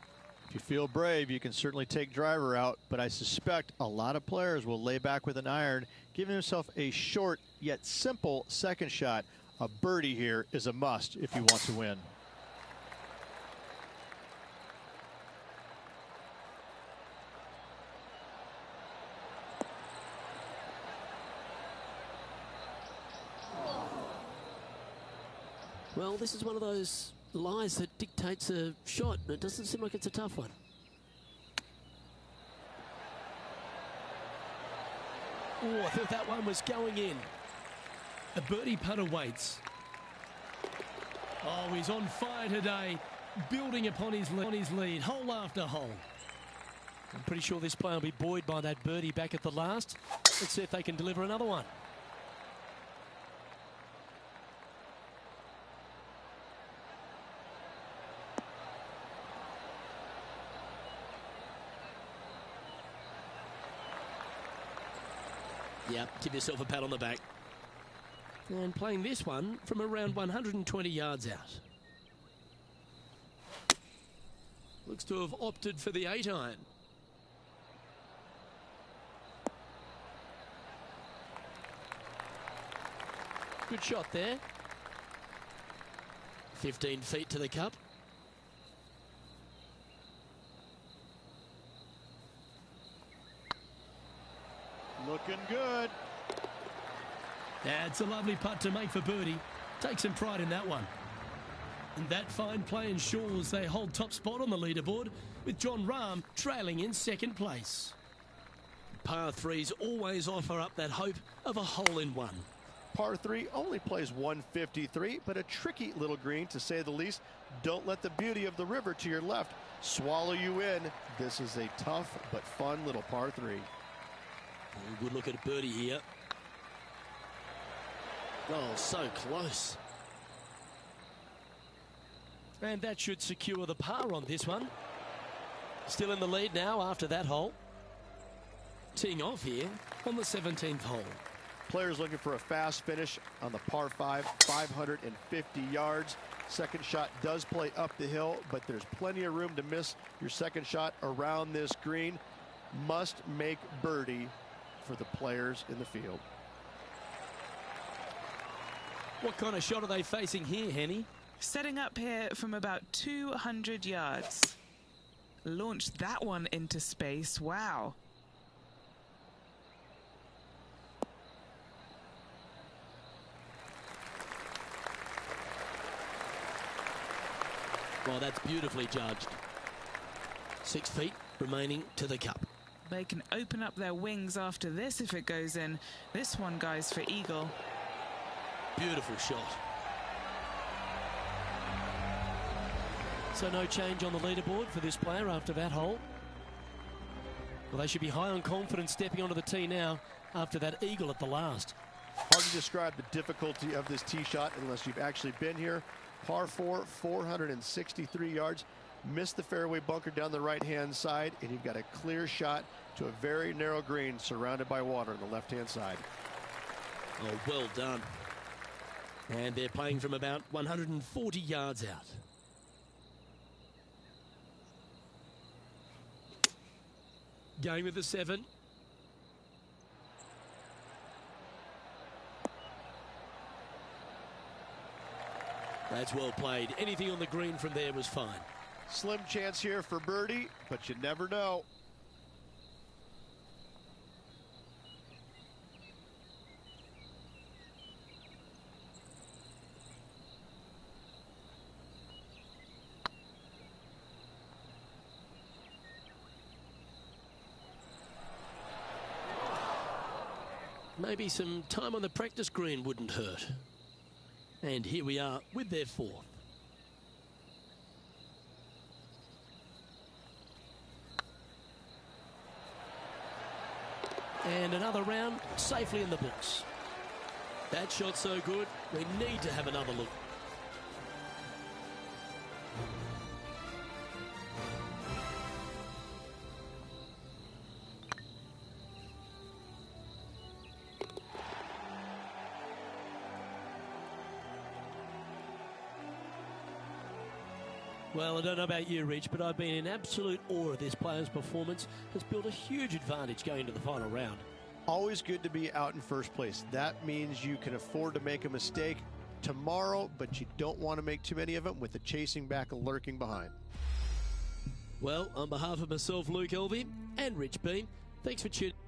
If you feel brave, you can certainly take driver out, but I suspect a lot of players will lay back with an iron, giving himself a short yet simple second shot. A birdie here is a must if you want to win. Well, this is one of those lies that dictates a shot, and it doesn't seem like it's a tough one. Oh, I thought that one was going in. A birdie putt awaits. Oh, he's on fire today, building upon his lead, hole after hole. I'm pretty sure this player will be buoyed by that birdie back at the last. Let's see if they can deliver another one. Yep, give yourself a pat on the back. And playing this one from around 120 yards out. Looks to have opted for the 8-iron. Good shot there. 15 feet to the cup. Looking good. That's a lovely putt to make for birdie. Take some pride in that one. And that fine play ensures they hold top spot on the leaderboard, with Jon Rahm trailing in second place. Par 3s always offer up that hope of a hole-in-one. Par 3 only plays 153, but a tricky little green to say the least. Don't let the beauty of the river to your left swallow you in. This is a tough but fun little par 3. Good look at a birdie here. Oh, so close. And that should secure the par on this one. Still in the lead now after that hole. Teeing off here on the 17th hole. Players looking for a fast finish on the par 5, 550 yards. Second shot does play up the hill, but there's plenty of room to miss your second shot around this green. Must make birdie for the players in the field. What kind of shot are they facing here, Henny? Setting up here from about 200 yards. Launched that one into space. Wow. Well, that's beautifully judged. 6 feet remaining to the cup. They can open up their wings after this if it goes in. This one, guys, for eagle. Beautiful shot. So no change on the leaderboard for this player after that hole. Well, they should be high on confidence stepping onto the tee now after that eagle at the last. Hard to describe the difficulty of this tee shot unless you've actually been here. Par 4, 463 yards. Missed the fairway bunker down the right-hand side, and you've got a clear shot to a very narrow green surrounded by water on the left-hand side. Oh, well done. And they're playing from about 140 yards out. Going with the 7. That's well played. Anything on the green from there was fine. Slim chance here for birdie, but you never know. Maybe some time on the practice green wouldn't hurt. And here we are with their 4th. And another round safely in the books. That shot so good, we need to have another look. Well, I don't know about you, Rich, but I've been in absolute awe of this player's performance. Has built a huge advantage going into the final round. Always good to be out in first place. That means you can afford to make a mistake tomorrow, but you don't want to make too many of them with the chasing back lurking behind. Well, on behalf of myself, Luke Elvey, and Rich Beam, thanks for tuning in.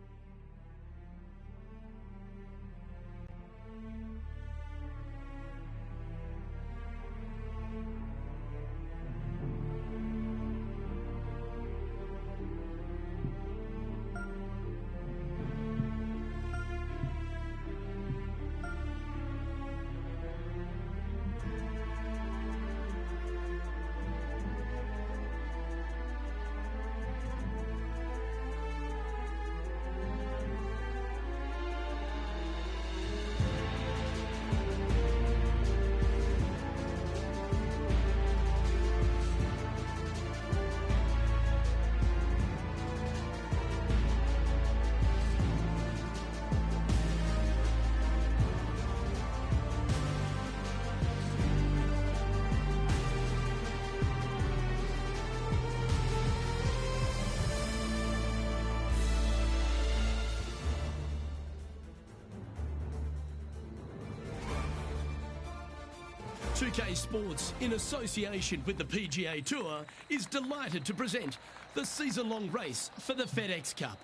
UK Sports, in association with the PGA Tour, is delighted to present the season-long race for the FedEx Cup.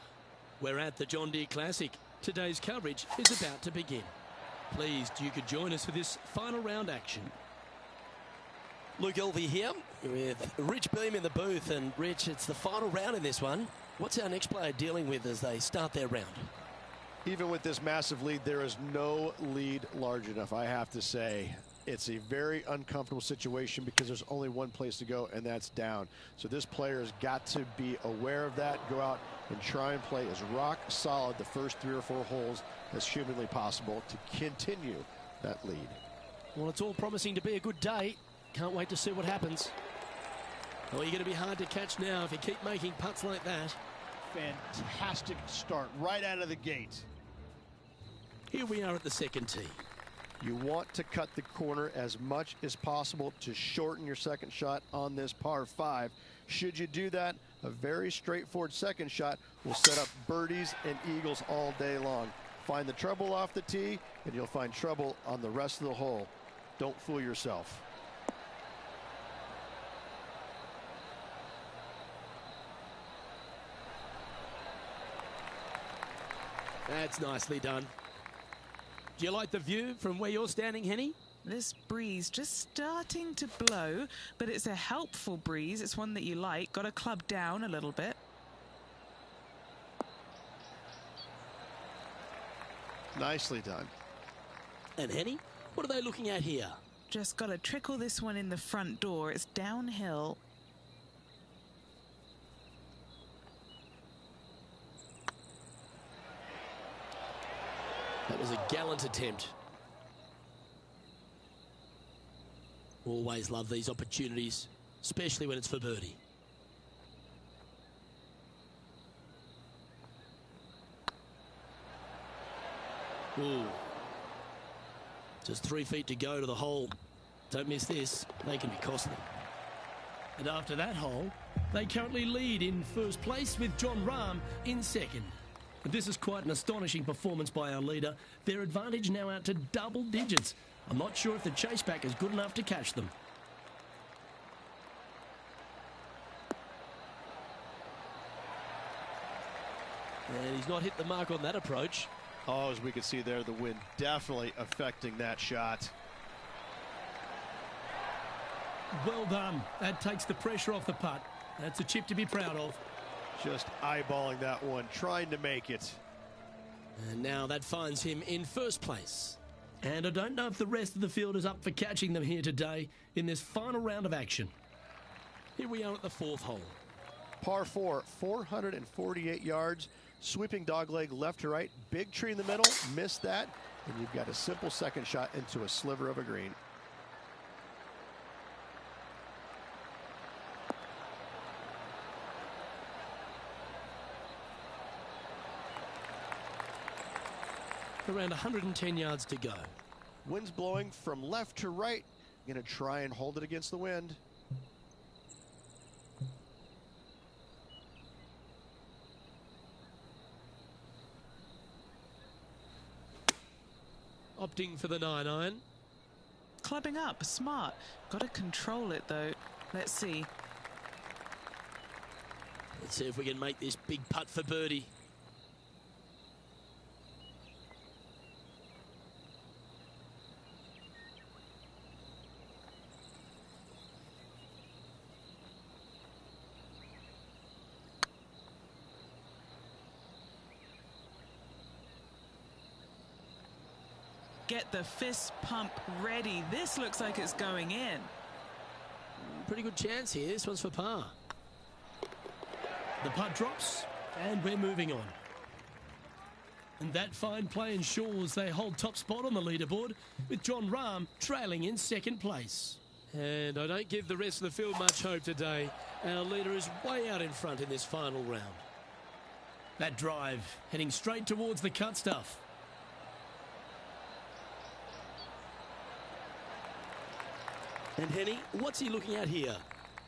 We're at the John Deere Classic. Today's coverage is about to begin. Pleased you could join us for this final round action. Luke Elvey here with Rich Beam in the booth. And Rich, it's the final round in this one. What's our next player dealing with as they start their round? Even with this massive lead, there is no lead large enough, I have to say. It's a very uncomfortable situation because there's only one place to go, and that's down. So this player has got to be aware of that, go out and try and play as rock solid the first 3 or 4 holes as humanly possible to continue that lead. Well, it's all promising to be a good day. Can't wait to see what happens. Oh, you're going to be hard to catch now if you keep making putts like that. Fantastic start right out of the gate. Here we are at the second tee. You want to cut the corner as much as possible to shorten your second shot on this par 5. Should you do that, a very straightforward second shot will set up birdies and eagles all day long. Find the trouble off the tee, and you'll find trouble on the rest of the hole. Don't fool yourself. That's nicely done. Do you like the view from where you're standing, Henny? This breeze just starting to blow, but it's a helpful breeze. It's one that you like. Got to club down a little bit. Nicely done. And Henny, what are they looking at here? Just got to trickle this one in the front door. It's downhill. That was a gallant attempt. Always love these opportunities, especially when it's for birdie. Ooh. Just 3 feet to go to the hole. Don't miss this. They can be costly. And after that hole, they currently lead in first place with John Rahm in second. This is quite an astonishing performance by our leader. Their advantage now out to double digits. I'm not sure if the chase back is good enough to catch them. And he's not hit the mark on that approach. Oh, as we can see there, the wind definitely affecting that shot. Well done. That takes the pressure off the putt. That's a chip to be proud of. Just eyeballing that one, trying to make it. And now that finds him in first place. And I don't know if the rest of the field is up for catching them here today in this final round of action. Here we are at the 4th hole. Par 4, 448 yards, sweeping dogleg left to right, big tree in the middle, missed that, and you've got a simple second shot into a sliver of a green. Around 110 yards to go. Wind's blowing from left to right. Going to try and hold it against the wind. Opting for the 9-iron. Clubbing up, smart. Got to control it though. Let's see. Let's see if we can make this big putt for birdie. Get the fist pump ready. This looks like it's going in. Pretty good chance here. This one's for par. The putt drops, and we're moving on. And that fine play ensures they hold top spot on the leaderboard, with John Rahm trailing in second place. And I don't give the rest of the field much hope today. Our leader is way out in front in this final round. That drive heading straight towards the cut stuff. And Henny, what's he looking at here?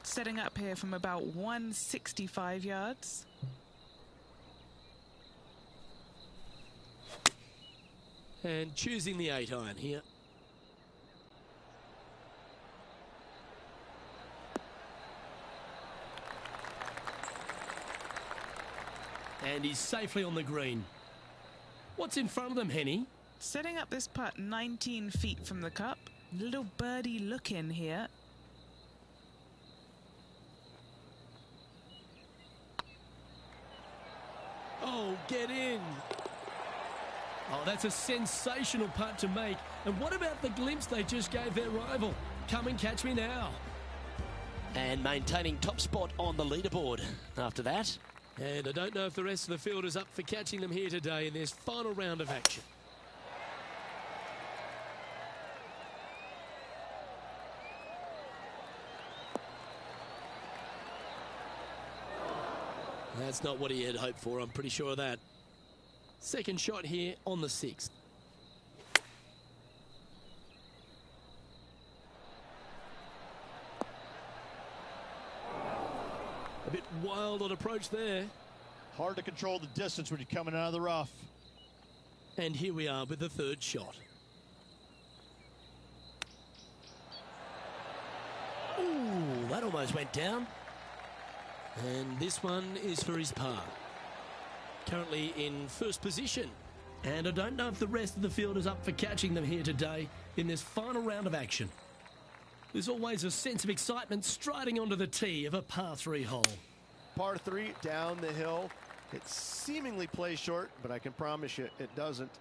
Setting up here from about 165 yards. And choosing the 8-iron here. And he's safely on the green. What's in front of them, Henny? Setting up this putt 19 feet from the cup. Little birdie look in here. Oh, get in. Oh, that's a sensational putt to make. And what about the glimpse they just gave their rival? Come and catch me now. And maintaining top spot on the leaderboard after that. And I don't know if the rest of the field is up for catching them here today in this final round of action. That's not what he had hoped for, I'm pretty sure of that. Second shot here on the 6th. A bit wild on approach there. Hard to control the distance when you're coming out of the rough. And here we are with the 3rd shot. Ooh, that almost went down. And this one is for his par. Currently in first position And I don't know if the rest of the field is up for catching them here today in this final round of action. There's always a sense of excitement striding onto the tee of a par 3 hole. Par 3 down the hill. It seemingly plays short, but I can promise you it doesn't.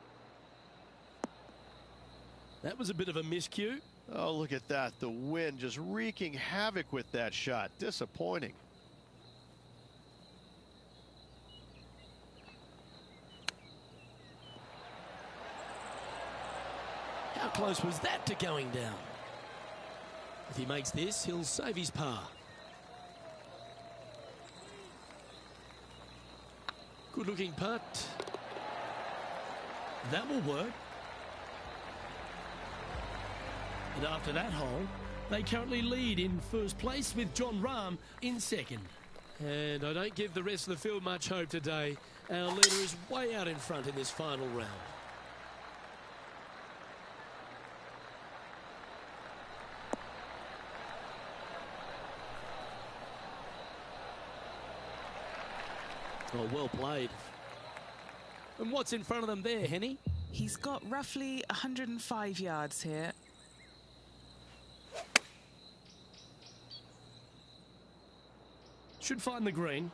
That was a bit of a miscue. Oh, look at that. The wind just wreaking havoc with that shot. Disappointing. How close was that to going down? If he makes this, he'll save his par. Good looking putt. That will work. And after that hole, they currently lead in first place with Jon Rahm in second. And I don't give the rest of the field much hope today. Our leader is way out in front in this final round. Oh, well played. And what's in front of them there, Henny? He's got roughly 105 yards here. Should find the green.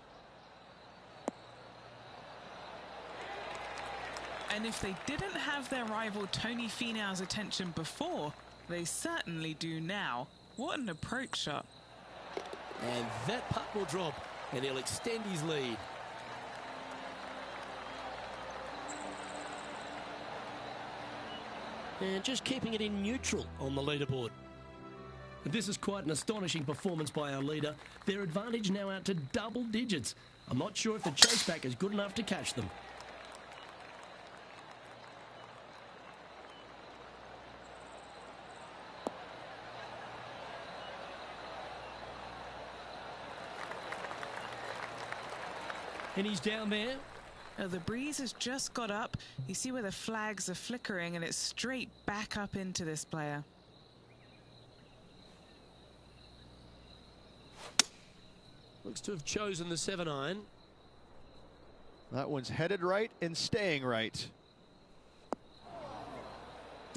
And if they didn't have their rival Tony Finau's attention before, they certainly do now. What an approach shot. And that putt will drop, and he'll extend his lead. And just keeping it in neutral on the leaderboard. This is quite an astonishing performance by our leader. Their advantage now out to double digits. I'm not sure if the chase back is good enough to catch them. And he's down there. Oh, the breeze has just got up. You see where the flags are flickering, and it's straight back up into this player. Looks to have chosen the 7-iron. That one's headed right and staying right.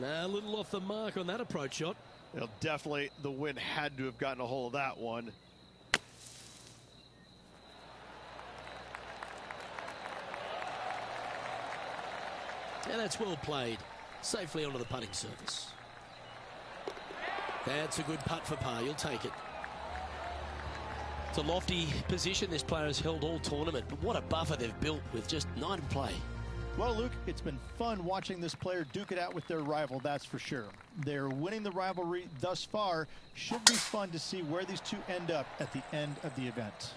A little off the mark on that approach shot. Well, definitely the wind had to have gotten a hold of that one. And that's well played. Safely onto the putting surface. That's a good putt for par. You'll take it. It's a lofty position this player has held all tournament, but what a buffer they've built with just 9 in play. Well, Luke, it's been fun watching this player duke it out with their rival, that's for sure. They're winning the rivalry thus far. Should be fun to see where these two end up at the end of the event.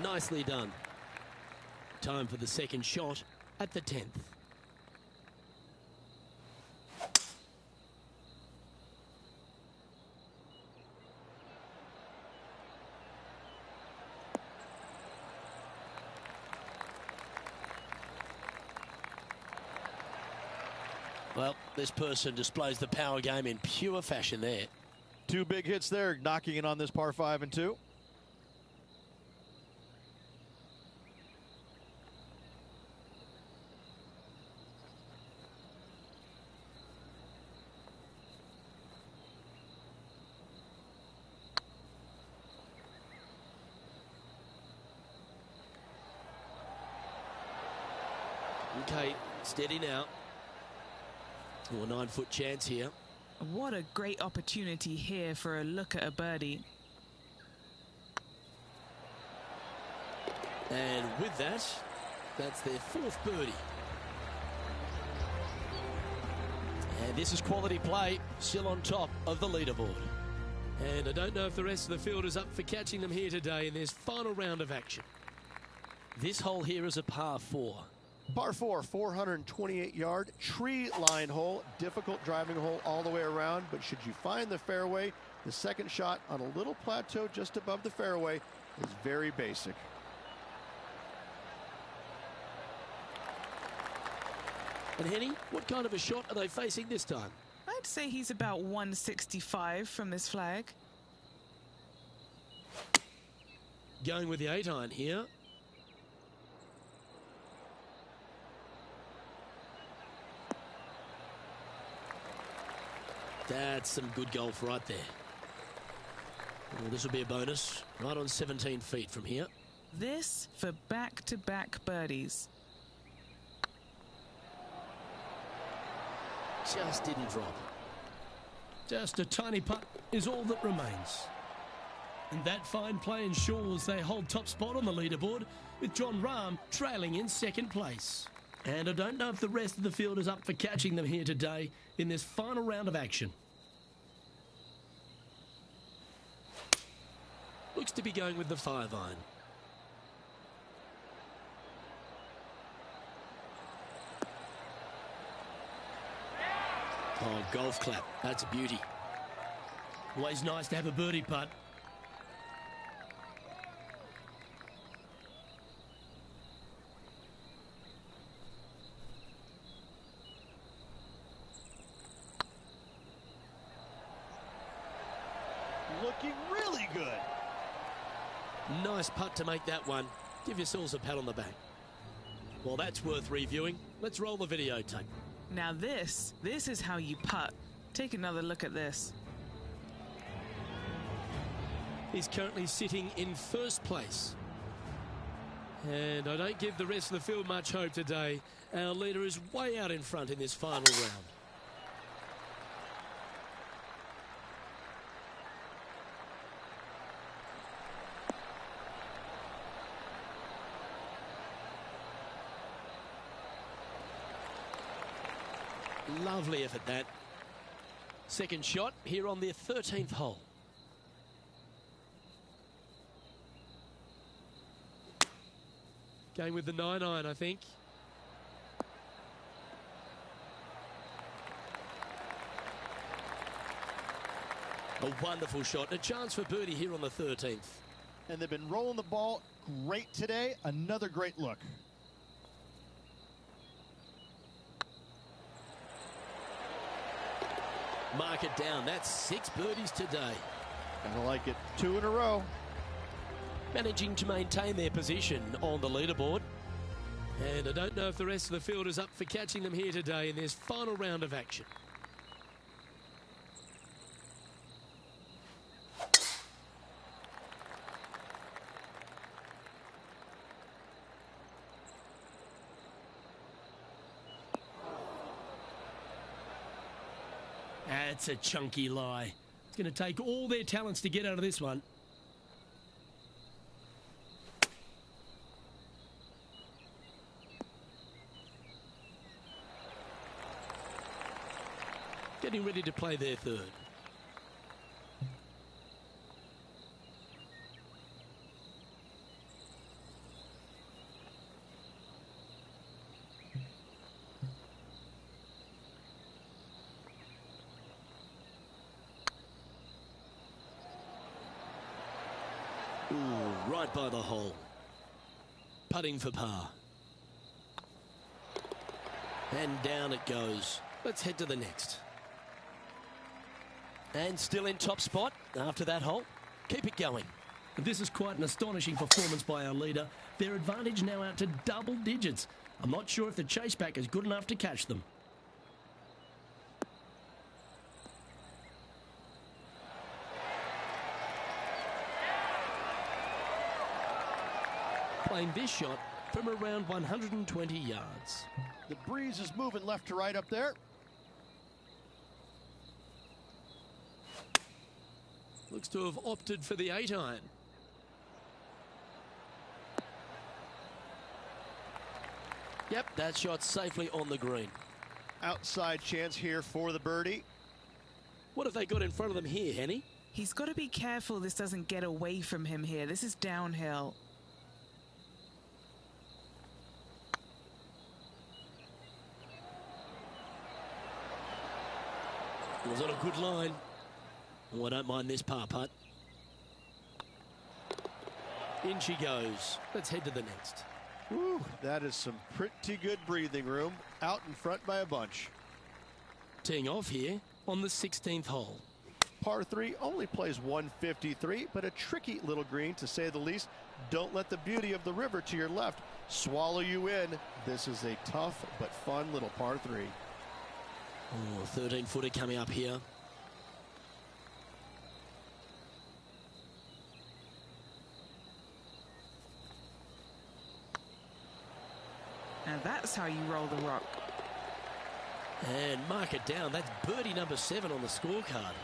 Nicely done. Time for the second shot at the 10th. Well, this person displays the power game in pure fashion there. 2 big hits there, knocking in on this par 5 and 2. Okay, steady now. Oh, a 9-foot chance here. What a great opportunity here for a look at a birdie. And with that, that's their 4th birdie. And this is quality play, still on top of the leaderboard. And I don't know if the rest of the field is up for catching them here today in this final round of action. This hole here is a par 4. Par 4, 428-yard tree line hole. Difficult driving hole all the way around, but should you find the fairway, the second shot on a little plateau just above the fairway is very basic. And Henny, what kind of a shot are they facing this time? I I'd say he's about 165 from this flag. Going with the 8-iron here. That's some good golf right there. Well, this will be a bonus. Right on 17 feet from here. This for back-to-back birdies. Just didn't drop. Just a tiny putt is all that remains. And that fine play ensures they hold top spot on the leaderboard, with Jon Rahm trailing in second place. And I don't know if the rest of the field is up for catching them here today in this final round of action. Looks to be going with the 5-iron. Oh, golf clap. That's a beauty. Always nice to have a birdie putt. Looking really good. Nice putt to make that one. Give yourselves a pat on the back. Well, that's worth reviewing. Let's roll the videotape. Now this is how you putt. Take another look at this. He's currently sitting in first place. And I don't give the rest of the field much hope today. Our leader is way out in front in this final round. Lovely effort, that. Second shot here on the 13th hole. Going with the 9-iron, I think. A wonderful shot. A chance for birdie here on the 13th. And they've been rolling the ball great today. Another great look. Mark it down. That's 6 birdies today. I like it. 2 in a row. Managing to maintain their position on the leaderboard. And I don't know if the rest of the field is up for catching them here today in this final round of action. That's a chunky lie. It's going to take all their talents to get out of this one. Getting ready to play their third. Ooh, right by the hole. Putting for par. And down it goes. Let's head to the next. And still in top spot after that hole. Keep it going. This is quite an astonishing performance by our leader. Their advantage now out to double digits. I'm not sure if the chase back is good enough to catch them. Playing this shot from around 120 yards. The breeze is moving left to right up there. Looks to have opted for the 8-iron. Yep, that shot's safely on the green. Outside chance here for the birdie. What have they got in front of them here, Henny? He's got to be careful this doesn't get away from him here. This is downhill. It was on a good line. Oh, I don't mind this par putt. In she goes. Let's head to the next. Whew, that is some pretty good breathing room. Out in front by a bunch. Teeing off here on the 16th hole. Par 3 only plays 153, but a tricky little green to say the least. Don't let the beauty of the river to your left swallow you in. This is a tough but fun little par 3. Oh, 13-footer coming up here. And that's how you roll the rock. And mark it down. That's birdie number 7 on the scorecard.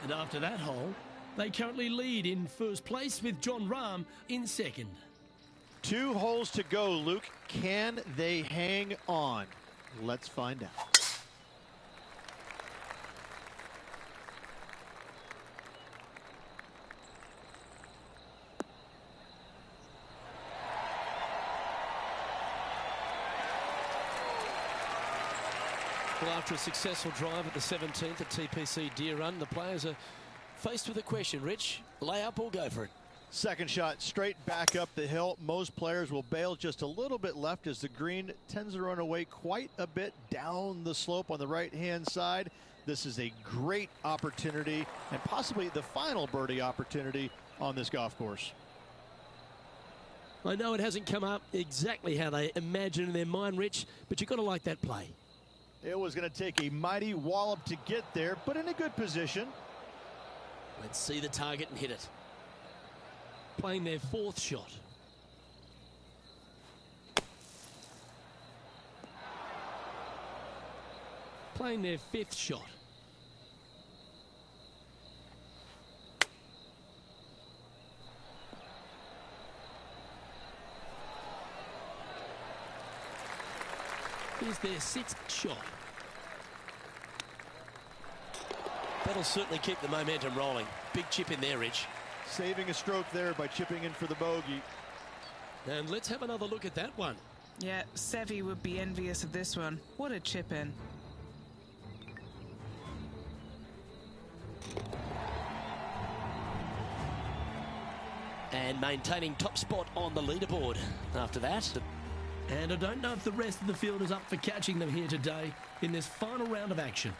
And after that hole, they currently lead in first place with John Rahm in second. 2 holes to go, Luke. Can they hang on? Let's find out. Well, after a successful drive at the 17th at TPC Deer Run, the players are faced with a question. Rich, lay up or go for it? Second shot straight back up the hill. Most players will bail just a little bit left as the green tends to run away quite a bit down the slope on the right-hand side. This is a great opportunity and possibly the final birdie opportunity on this golf course. I know it hasn't come up exactly how they imagine in their mind, Rich, but you've got to like that play. It was going to take a mighty wallop to get there, but in a good position. Let's see the target and hit it. Playing their 4th shot. Playing their 5th shot. Here's their 6th shot. That'll certainly keep the momentum rolling. Big chip in there, Rich. Saving a stroke there by chipping in for the bogey. And let's have another look at that one. Yeah, Seve would be envious of this one. What a chip in. And maintaining top spot on the leaderboard after that. And I don't know if the rest of the field is up for catching them here today in this final round of action.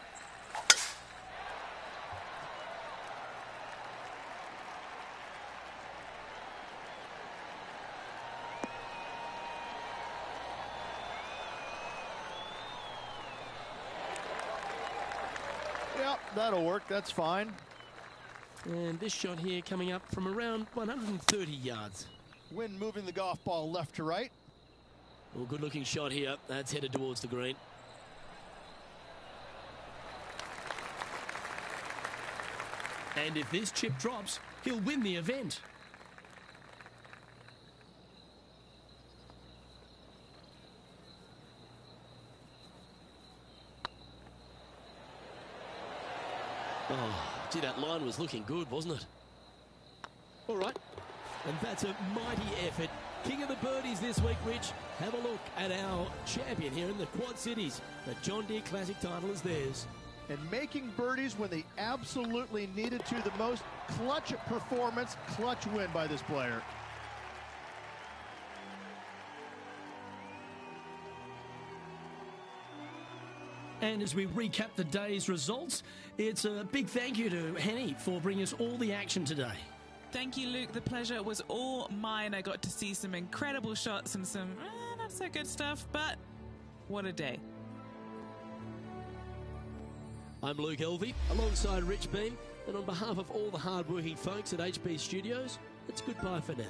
Yep, that'll work. That's fine. And this shot here coming up from around 130 yards. Wind moving the golf ball left to right. Well, good looking shot here. That's headed towards the green. And if this chip drops, he'll win the event. Oh, gee, that line was looking good, wasn't it? All right. And that's a mighty effort. King of the birdies this week, Rich. Have a look at our champion here in the Quad Cities. The John Deere Classic title is theirs. And making birdies when they absolutely needed to the most. Clutch performance, clutch win by this player. And as we recap the day's results, it's a big thank you to Henny for bringing us all the action today. Thank you, Luke. The pleasure was all mine. I got to see some incredible shots and some not so good stuff, but what a day. I'm Luke Elvey, alongside Rich Beam, and on behalf of all the hard-working folks at HB Studios, it's goodbye for now.